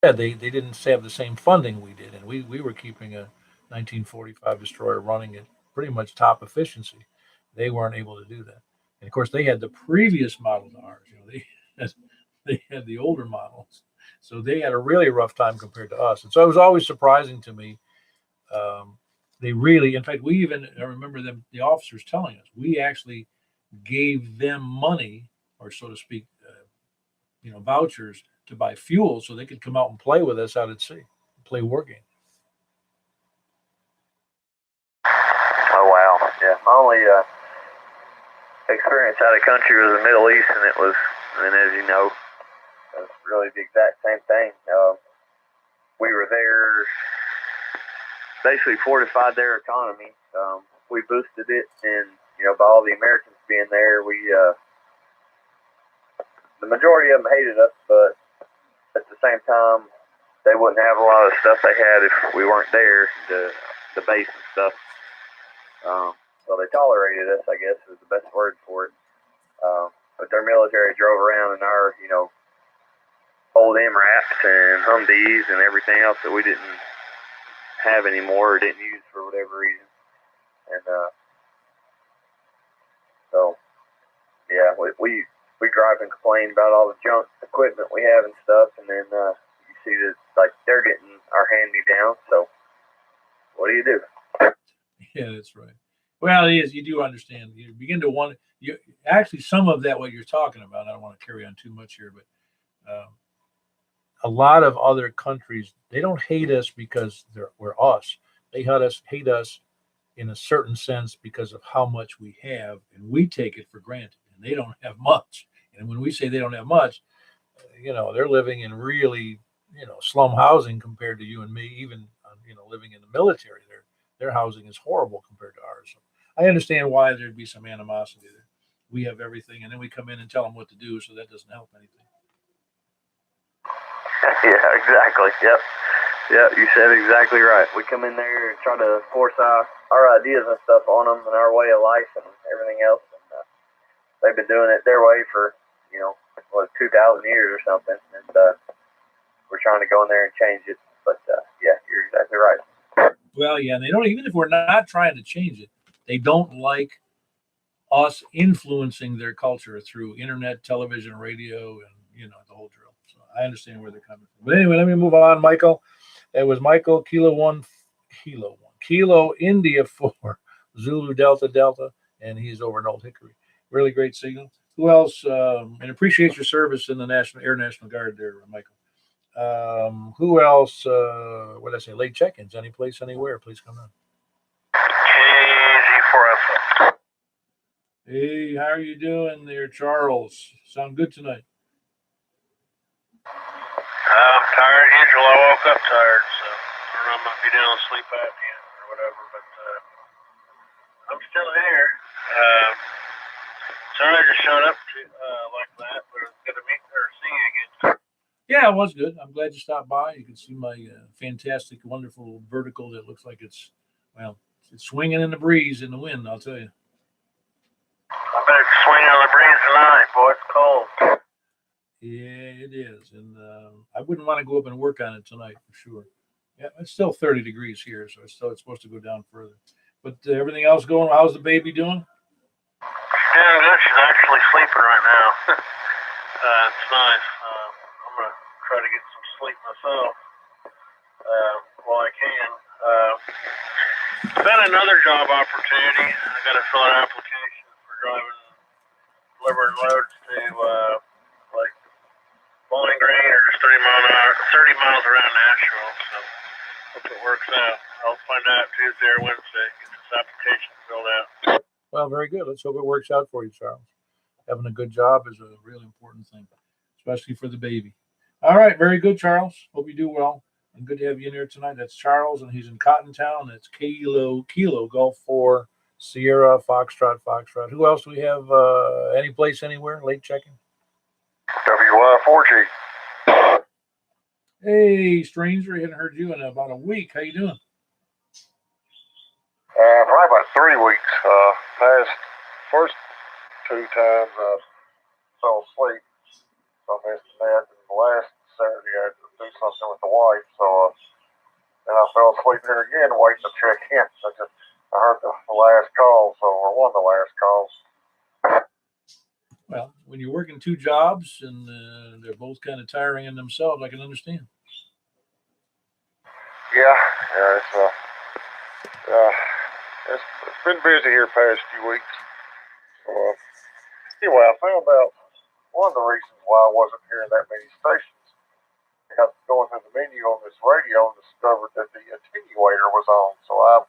they didn't have the same funding we did. And we were keeping a 1945 destroyer running at pretty much top efficiency. They weren't able to do that. And of course, they had the previous model to ours. They had the older models. So they had a really rough time compared to us. And so it was always surprising to me. They really, in fact, I remember the officers telling us, we actually gave them money, or so to speak, vouchers to buy fuel so they could come out and play with us out at sea, play war games. Oh, wow. Yeah. My only experience out of country was the Middle East, and as you know, it's really the exact same thing. We were there, basically fortified their economy. We boosted it, and by all the Americans being there, the majority of them hated us, but at the same time, they wouldn't have a lot of stuff they had if we weren't there, the base and stuff. So they tolerated us, I guess, is the best word for it. But their military drove around in our, old MRAPs and Humvees and everything else that we didn't have anymore or didn't use for whatever reason. And so, yeah, we gripe and complain about all the junk equipment we have and stuff, and then you see that they're getting our hand-me-down. So what do you do? Yeah, that's right. Well, it is. You do understand. You begin to want you actually some of that what you're talking about. I don't want to carry on too much here, but a lot of other countries, they don't hate us because we're us. They hate us in a certain sense because of how much we have, and we take it for granted, and they don't have much. And when we say they don't have much, they're living in really, slum housing compared to you and me, even, living in the military. Their housing is horrible compared to ours. So I understand why there'd be some animosity there. We have everything, and then we come in and tell them what to do, so that doesn't help anything. Yeah, exactly. Yep. Yeah, you said exactly right. We come in there and try to force our ideas and stuff on them and our way of life and everything else. And they've been doing it their way for, 2,000 years or something. And we're trying to go in there and change it. But yeah, you're exactly right. Well, yeah, and they don't, even if we're not trying to change it, they don't like us influencing their culture through internet, television, radio, and the whole drill. So I understand where they're coming from. But anyway, let me move on, Michael. It was Michael Kilo India 4 Zulu Delta Delta, and he's over in Old Hickory. Really great signal. Who else? And appreciate your service in the Air National Guard there, Michael. Who else? What did I say? Late check-ins. Any place, anywhere? Please come on. KG4F. Hey, how are you doing there, Charles? Sound good tonight. I'm tired. Usually I woke up tired, so I don't know, I might be doing sleep apnea or whatever, but I'm still here. Sorry I just showed up like that, but it's good to meet or see you again. Yeah, it was good. I'm glad you stopped by. You can see my fantastic, wonderful vertical that looks like it's swinging in the breeze, in the wind, I'll tell you. I bet it's swinging on the breeze tonight, boy. It's cold. Yeah, it is. And I wouldn't want to go up and work on it tonight for sure. Yeah, it's still 30 degrees here, so it's supposed to go down further. But everything else going, how's the baby doing? She's doing good. She's actually sleeping right now. It's nice. I'm going to try to get some sleep myself while I can. Been another job opportunity. I got to fill an application for delivering loads to like Bowling Green or just 30 miles around Nashville. So hope it works out. I'll find out Tuesday or Wednesday. Get this application filled out. Well, very good. Let's hope it works out for you, Charles. Having a good job is a really important thing, especially for the baby. All right, very good, Charles. Hope you do well. And good to have you in here tonight. That's Charles, and he's in Cottontown. That's Kilo Golf 4 Sierra Foxtrot. Who else do we have? Any place, anywhere? Late checking. WY4G. Hey, stranger, I hadn't heard you in about a week. How you doing? Probably about 3 weeks. Past first 2 times I fell asleep, so I missed that. And the last Saturday I had to do something with the wife, so then I fell asleep there again, waiting to check in. I heard the last call, or one of the last calls. Well, when you're working 2 jobs and they're both kind of tiring in themselves, I can understand. Yeah, it's been busy here past few weeks. So anyway, I found out one of the reasons why I wasn't hearing that many stations. I got going through the menu on this radio and discovered that the attenuator was on. So I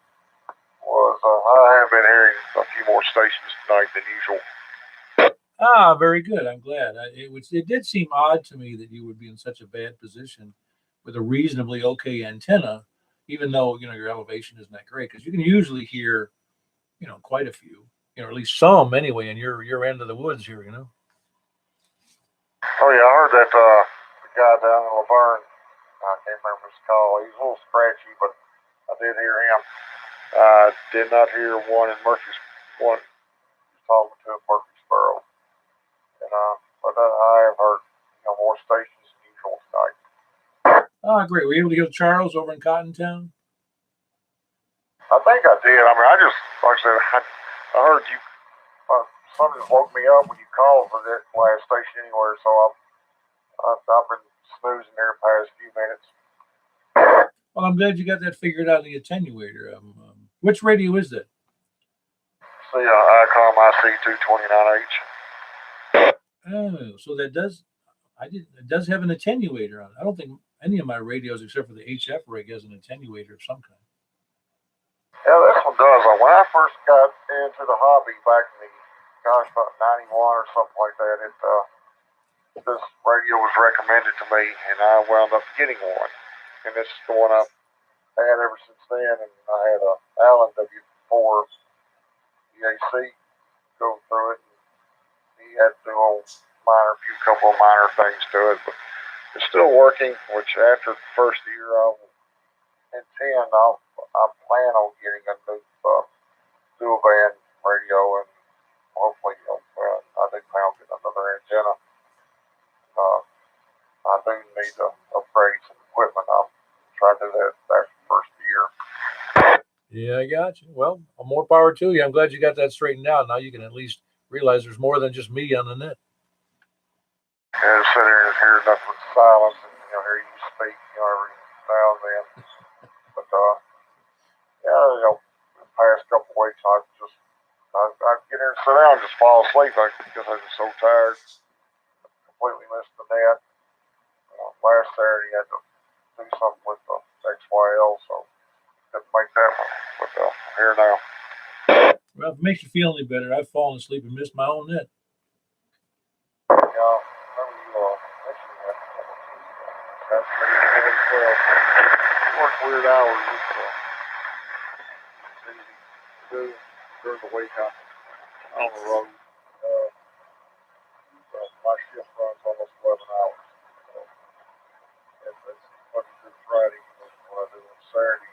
have been hearing a few more stations tonight than usual. Ah, very good. I'm glad. It did seem odd to me that you would be in such a bad position with a reasonably okay antenna, even though your elevation isn't that great, because you can usually hear quite a few, at least some anyway, in your end of the woods here. Oh yeah, I heard that the guy down in Laverne, I can't remember his call. He was a little scratchy, but I did hear him. I did not hear one in one talking to Murfreesboro. And but I have heard more stations than usual tonight. Ah, great. Were you able to hear Charles over in Cottontown? I think I did. I mean, I just, like I said, I heard you. Something just woke me up when you called for that last station anywhere, so I've been snoozing there the past few minutes. Well, I'm glad you got that figured out, the attenuator. Which radio is that? See, ICOM IC229H. Oh, so that does. It does have an attenuator on it. I don't think any of my radios, except for the HF rig, has an attenuator of some kind. Yeah, this one does. When I first got into the hobby back in about 91 or something like that, this radio was recommended to me, and I wound up getting one. And this is the one I had ever since then, and I had a Allen W4 EAC go through it. And he had to do a couple of minor things to it, but it's still working. Which after the first year, I plan on getting a new dual band radio, and hopefully, I do plan on getting another antenna. I do need to upgrade some equipment. I'll try to do that after the first year. Yeah, I got you. Well, more power to you. I'm glad you got that straightened out. Now you can at least realize there's more than just me on the net. Yeah, just sit here and hear nothing but silence, and hear you speak, every now and then. But the past couple of weeks, I get here and sit down and just fall asleep because I'm just so tired. Completely missed the net. Last Saturday, I had to do something with the XYL, so couldn't make that one. But I'm here now. Well, if it makes you feel any better, I've fallen asleep and missed my own net. Yeah, remember you mentioned that. That's pretty good as well. You work weird hours. It's easy to do during the week. I'm on the road. My shift runs almost 11 hours. So it's Monday through Friday. What I do on Saturday.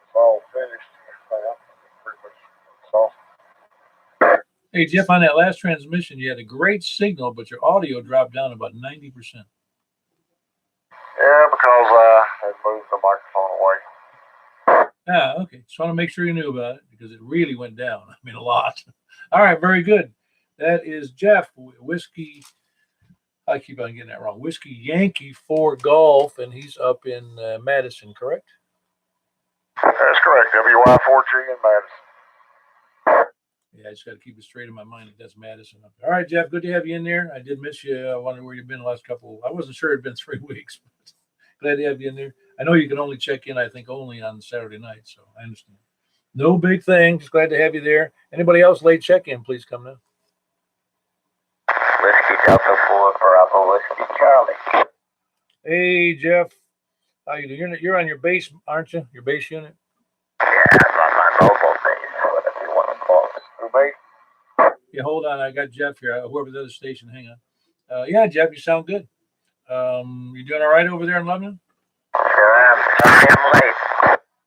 It's all finished. Pretty much exhausted. Hey, Jeff, on that last transmission, you had a great signal, but your audio dropped down about 90%. Yeah, because I had moved the microphone away. Okay. Just want to make sure you knew about it because it really went down. I mean, a lot. All right, very good. That is Jeff, Whiskey. I keep on getting that wrong. Whiskey Yankee 4 Golf, and he's up in Madison, correct? That's correct. WY4G in Madison. Yeah, I just got to keep it straight in my mind that that's Madison up there. All right, Jeff, good to have you in there. I did miss you. I wonder where you've been the last couple. I wasn't sure it'd been 3 weeks, but glad to have you in there. I know you can only check in, I think, only on Saturday night, so I understand. No big thing. Just glad to have you there. Anybody else late check-in, please come now. Whiskey Delta 4 Bravo Whiskey Charlie. Hey, Jeff. How you doing? You're on your base, aren't you? Your base unit? Yeah, I'm on my mobile base, whatever you want to call it. Who, me? Yeah, hold on. I got Jeff here. Whoever the other station, hang on. Yeah, Jeff, you sound good. You doing all right over there in Lebanon? Sure am. I'm late.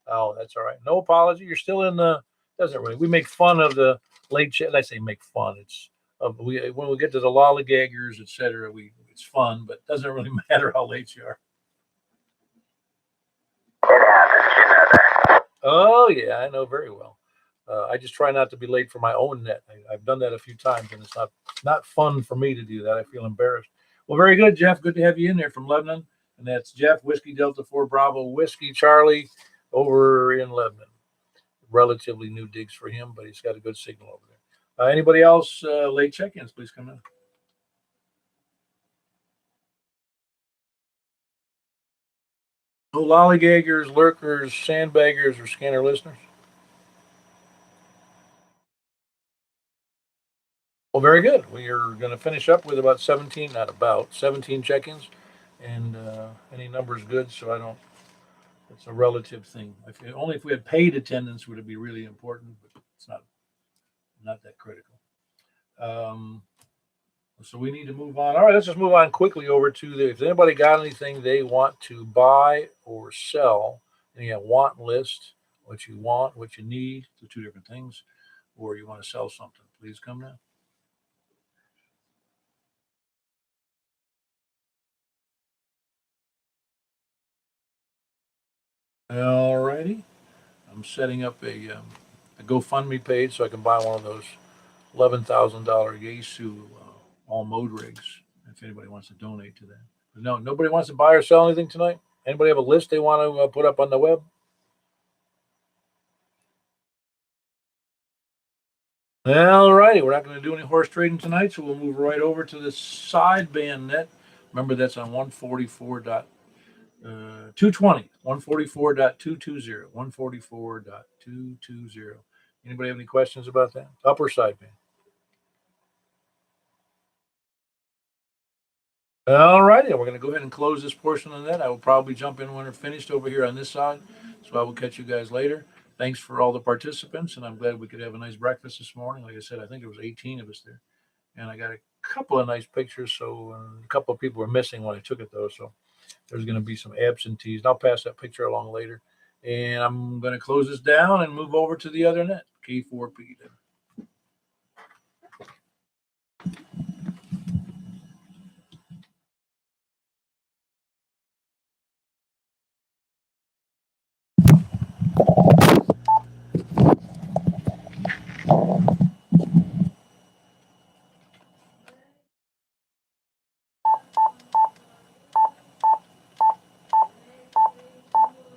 Oh, that's all right. No apology. You're still in the. Doesn't really. We make fun of the late check. I say make fun. It's when we get to the lollygaggers, etc. It's fun, but it doesn't really matter how late you are. It happens, you know that. Oh yeah, I know very well. I just try not to be late for my own net. I've done that a few times, and it's not fun for me to do that. I feel embarrassed. Well, very good, Jeff. Good to have you in there from Lebanon, and that's Jeff Whiskey Delta 4 Bravo Whiskey Charlie over in Lebanon. Relatively new digs for him, but he's got a good signal over there. Anybody else late check-ins? Please come in. No lollygaggers, lurkers, sandbaggers, or scanner listeners? Well, very good. We are going to finish up with about 17 check-ins, and any number is good, so I don't. It's a relative thing. Only if we had paid attendance would it be really important, but it's not that critical. So we need to move on. All right, let's just move on quickly over to if anybody got anything they want to buy or sell, any want list, what you want, what you need, the two different things, or you want to sell something, please come now. All righty. I'm setting up a GoFundMe page so I can buy one of those $11,000 Yaesu all mode rigs. If anybody wants to donate to that, no, nobody wants to buy or sell anything tonight. Anybody have a list they want to put up on the web? All righty, we're not going to do any horse trading tonight, so we'll move right over to the sideband net. Remember, that's on 144.220, 144.220, 144.220. Anybody have any questions about that? Upper sideband. All righty, we're going to go ahead and close this portion of that. I will probably jump in when we're finished over here on this side, so I will catch you guys later. Thanks for all the participants, and I'm glad we could have a nice breakfast this morning. Like I said, I think there was 18 of us there, and I got a couple of nice pictures. So a couple of people were missing when I took it, though. So there's going to be some absentees. And I'll pass that picture along later. And I'm going to close this down and move over to the other net, K4P.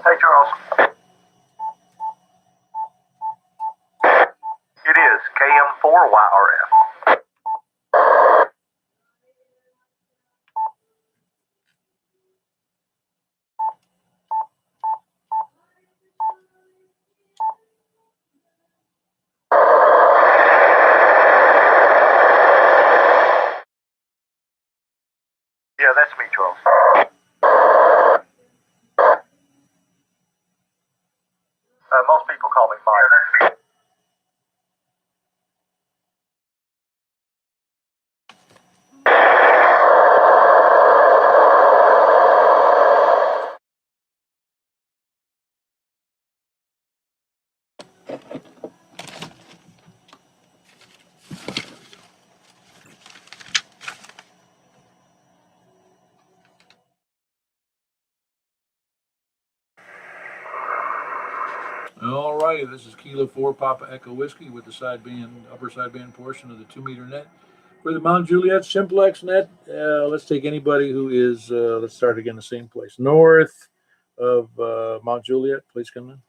Hey, Charles. It is KM4YRF. Yeah, that's me, Charles. Most people call me Mike. All righty, this is Kilo 4 Papa Echo Whiskey with the upper sideband portion of the 2-meter net. For the Mount Juliet Simplex Net, let's take anybody who is, let's start again the same place. North of Mount Juliet, please come in.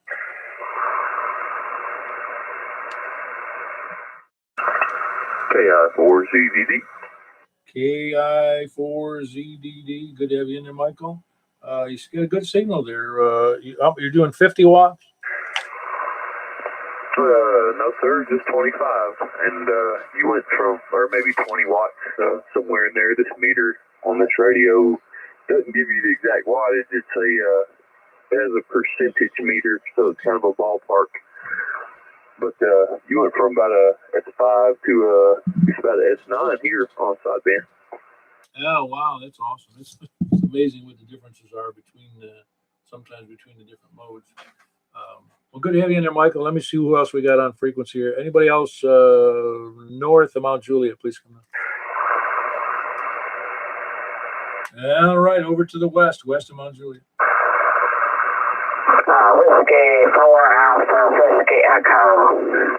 KI4ZDD. KI4ZDD, good to have you in there, Michael. You got a good signal there. You're doing 50 watts? No, sir, just 25. And you went from, or maybe 20 watts, somewhere in there. This meter on this radio doesn't give you the exact wattage. It has a percentage meter, so it's kind of a ballpark. But you went from about a S5 to just about an S9 here on sideband. Oh, wow, that's awesome. It's amazing what the differences are sometimes between the different modes. Well, good to have you in there, Michael. Let me see who else we got on frequency here. Anybody else north of Mount Juliet, please come in. All right, over to the west of Mount Juliet. Whiskey 4 Alpha Whiskey Echo.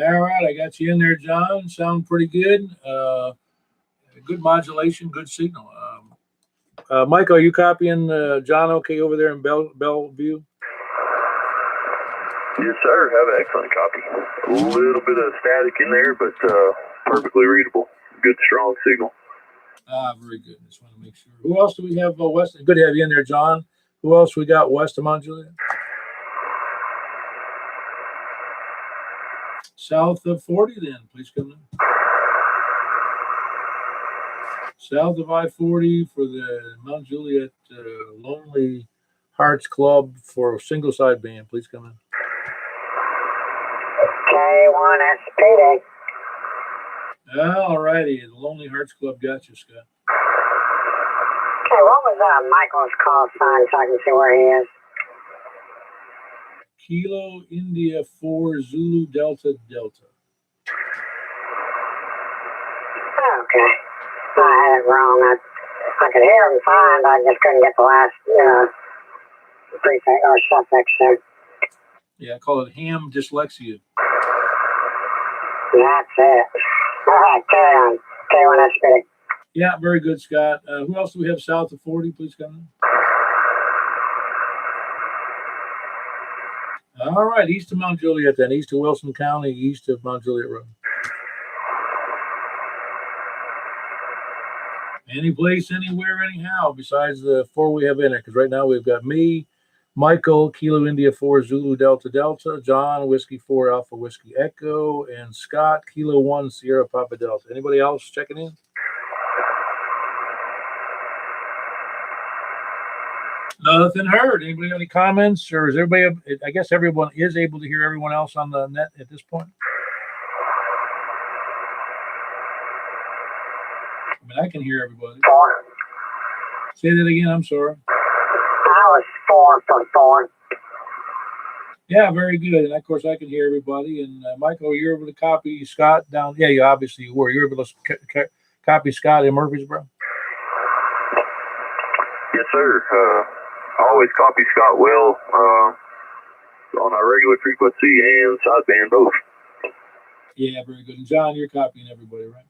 All right, I got you in there, John. Sound pretty good. Good modulation, good signal. Michael, are you copying John okay over there in Bellevue? Yes, sir. Have an excellent copy. A little bit of static in there, but perfectly readable. Good, strong signal. Very good. Just want to make sure. Who else do we have west? Good to have you in there, John. Who else we got west of Mount Juliet? South of 40, then. Please come in. South of I-40 for the Mount Juliet Lonely Hearts Club for a single sideband. Please come in. K1SPD. All righty. The Lonely Hearts Club got you, Scott. Okay, what was Michael's call sign so I can see where he is? Kilo India 4 Zulu Delta Delta. Okay. I had it wrong. I could hear him fine, but I just couldn't get the last prefix or suffix there. Yeah, I call it ham dyslexia. That's it. All right, carry on. K1SPD. Yeah, very good, Scott. Who else do we have south of 40? Please come in. All right, east of Mount Juliet, then. East of Wilson County, east of Mount Juliet Road. Any place, anywhere, anyhow, besides the 4 we have in there. Because right now we've got me, Michael, Kilo India 4 Zulu Delta Delta, John, Whiskey 4 Alpha Whiskey Echo, and Scott, Kilo 1 Sierra Papa Delta. Anybody else checking in? Nothing heard. Anybody got any comments, or is everybody? I guess everyone is able to hear everyone else on the net at this point. I mean, I can hear everybody. 4. Say that again. I'm sorry. I was 4 for 4. Yeah, very good. And of course, I can hear everybody. And Michael, you're able to copy Scott down. Yeah, you obviously were. You're able to copy Scott in Murfreesboro. Yes, sir. I always copy Scott well on our regular frequency and sideband both. Yeah, very good. And John, you're copying everybody, right?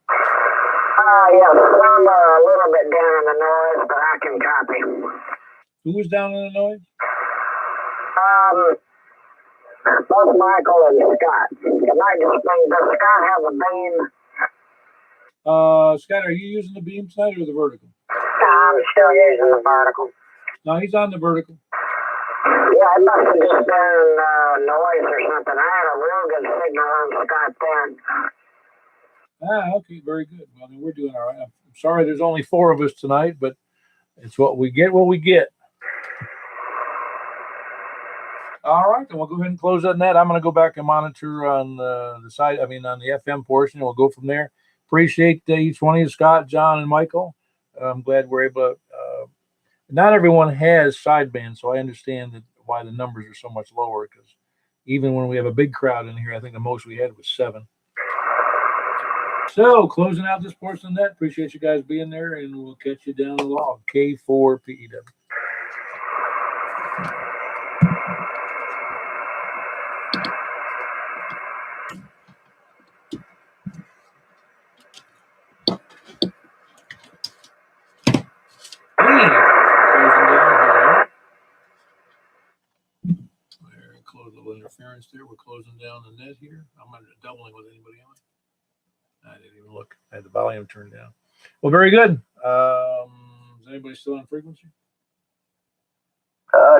Yeah, I'm a little bit down in the noise, but I can copy. Who was down in the noise? Both Michael and Scott. It might just be, does Scott have a beam? Scott, are you using the beam tonight or the vertical? I'm still using the vertical. No, he's on the vertical. Yeah, it must have just been noise or something. I had a real good signal on Scott then. Okay, very good. Well, then we're doing all right. I'm sorry there's only 4 of us tonight, but it's what we get, All right, then we'll go ahead and close that net. I'm going to go back and monitor on the side, on the FM portion, and we'll go from there. Appreciate each one of you, Scott, John, and Michael. I'm glad we're able to. Not everyone has sideband, so I understand why the numbers are so much lower, because even when we have a big crowd in here, I think the most we had was 7. So, closing out this portion of the net. Appreciate you guys being there, and we'll catch you down the log. K4PEW. Close a little interference there. We're closing down the net here. I'm not doubling with anybody else. I didn't even look. I had the volume turned down. Well, very good. Is anybody still on frequency?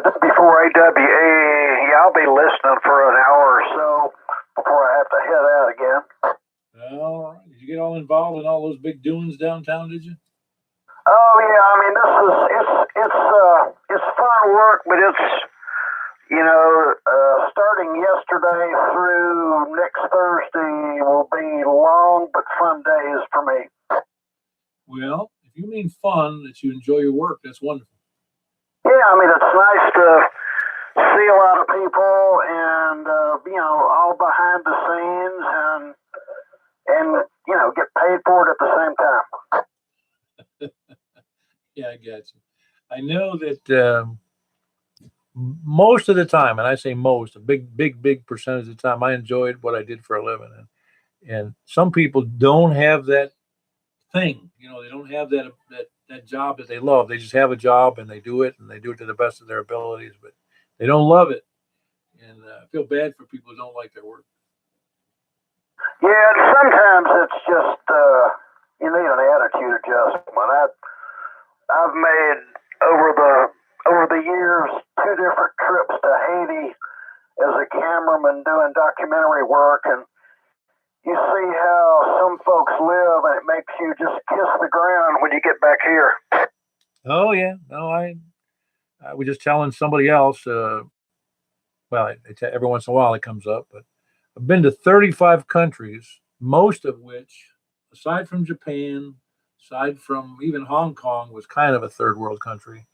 Just before AWA, yeah, I'll be listening for an hour or so before I have to head out again. All right. Did you get all involved in all those big doings downtown, did you? Oh yeah, I mean it's fun work, but it's starting yesterday through next Thursday will be long but fun days for me. Well, if you mean fun, that you enjoy your work, that's wonderful. Yeah, I mean it's nice to see a lot of people and all behind the scenes and get paid for it at the same time. Yeah, I got you. I know that most of the time, and I say most, a big percentage of the time, I enjoyed what I did for a living. And some people don't have that thing. They don't have that job that they love. They just have a job and they do it to the best of their abilities, but they don't love it. And I feel bad for people who don't like their work. Yeah, sometimes it's just you need an attitude adjustment. I've made over the years 2 different trips to Haiti as a cameraman doing documentary work, and you see how some folks live, and it makes you just kiss the ground when you get back here. Oh yeah, no, I was just telling somebody else. Every once in a while it comes up, but I've been to 35 countries, most of which, aside from Japan, aside from even Hong Kong, was kind of a third world country.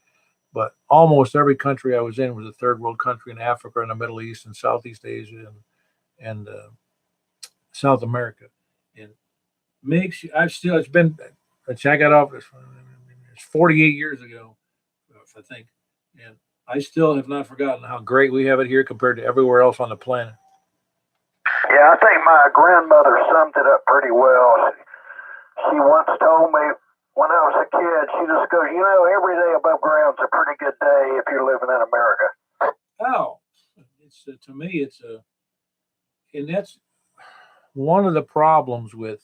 But almost every country I was in was a third world country in Africa and the Middle East and Southeast Asia and South America. And it's been, I got off, it's 48 years ago, I think. And I still have not forgotten how great we have it here compared to everywhere else on the planet. Yeah, I think my grandmother summed it up pretty well. She once told me when I was a kid, she just goes, every day above ground's a pretty good day if you're living in America. Oh, it's to me, and that's one of the problems with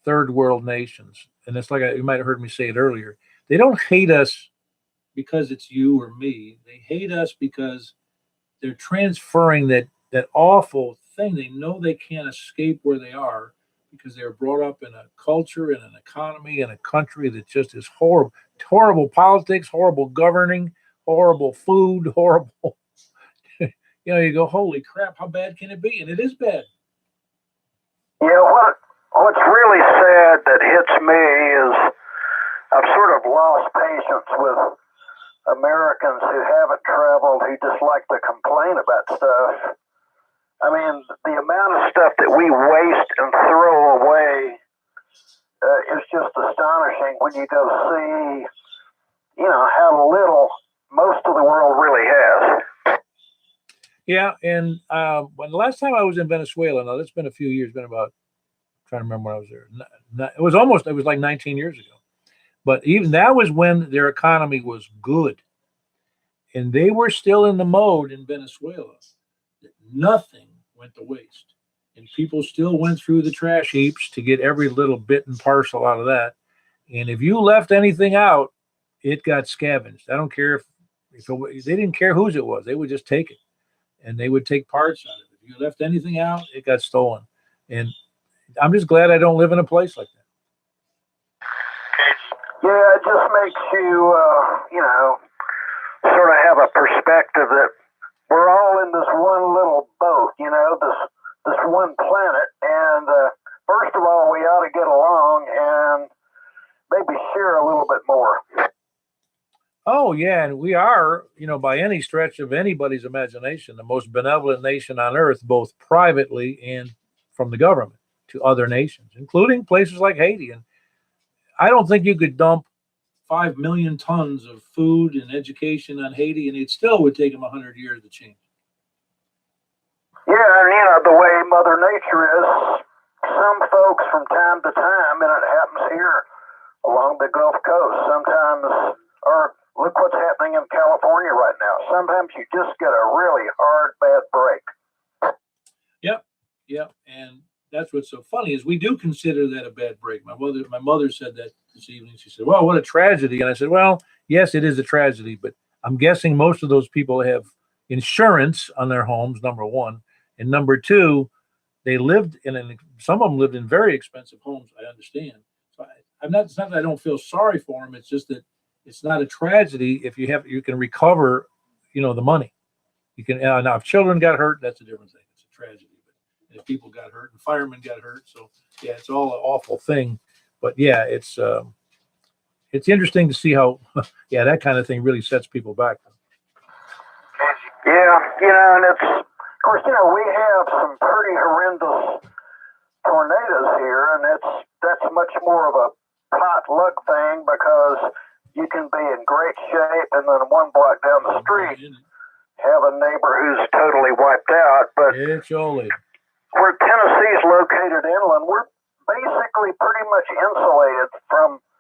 third world nations. And it's like you might have heard me say it earlier. They don't hate us because it's you or me. They hate us because they're transferring that awful thing. They know they can't escape where they are because they were brought up in a culture and an economy and a country that just is horrible politics, horrible governing, horrible food, horrible. You go, holy crap, how bad can it be? And it is bad. Yeah, what's really sad that hits me is I've sort of lost patience with Americans who haven't traveled, who just like to complain about stuff. I mean, the amount of stuff that we waste and throw away is just astonishing when you go see, how little most of the world really has. Yeah, and when the last time I was in Venezuela, now that's been a few years, been about, trying to remember when I was there. It was like 19 years ago. But even that was when their economy was good. And they were still in the mode in Venezuela that nothing went to waste. And people still went through the trash heaps to get every little bit and parcel out of that. And if you left anything out, it got scavenged. I don't care if they didn't care whose it was. They would just take it. And they would take parts out of it. If you left anything out, it got stolen. And I'm just glad I don't live in a place like that. Yeah, it just makes you, sort of have a perspective that we're all in this one little boat, this one planet. And first of all, we ought to get along and maybe share a little bit more. Oh, yeah. And we are, by any stretch of anybody's imagination, the most benevolent nation on earth, both privately and from the government to other nations, including places like Haiti. And I don't think you could dump 5 million tons of food and education on Haiti, and it still would take them 100 years to change. Yeah, and the way Mother Nature is, some folks from time to time, and it happens here along the Gulf Coast, sometimes, or look what's happening in California right now. Sometimes you just get a really hard, bad break. Yep. And that's what's so funny is we do consider that a bad break. My mother said that this evening. She said, well, what a tragedy. And I said, well, yes, it is a tragedy, but I'm guessing most of those people have insurance on their homes, number one. And number two, they lived some of them lived in very expensive homes, I understand. So it's not that I don't feel sorry for them. It's just that it's not a tragedy if you can recover, the money. You can, now if children got hurt, that's a different thing. It's a tragedy. If people got hurt and firemen got hurt. So yeah, it's all an awful thing. But yeah, it's interesting to see how that kind of thing really sets people back. Yeah, and it's, of course, we have some pretty horrendous tornadoes here, and that's much more of a potluck thing because you can be in great shape and then one block down the street have a neighbor who's totally wiped out. But it's all in. Where Tennessee's located inland, we're basically pretty much insulated from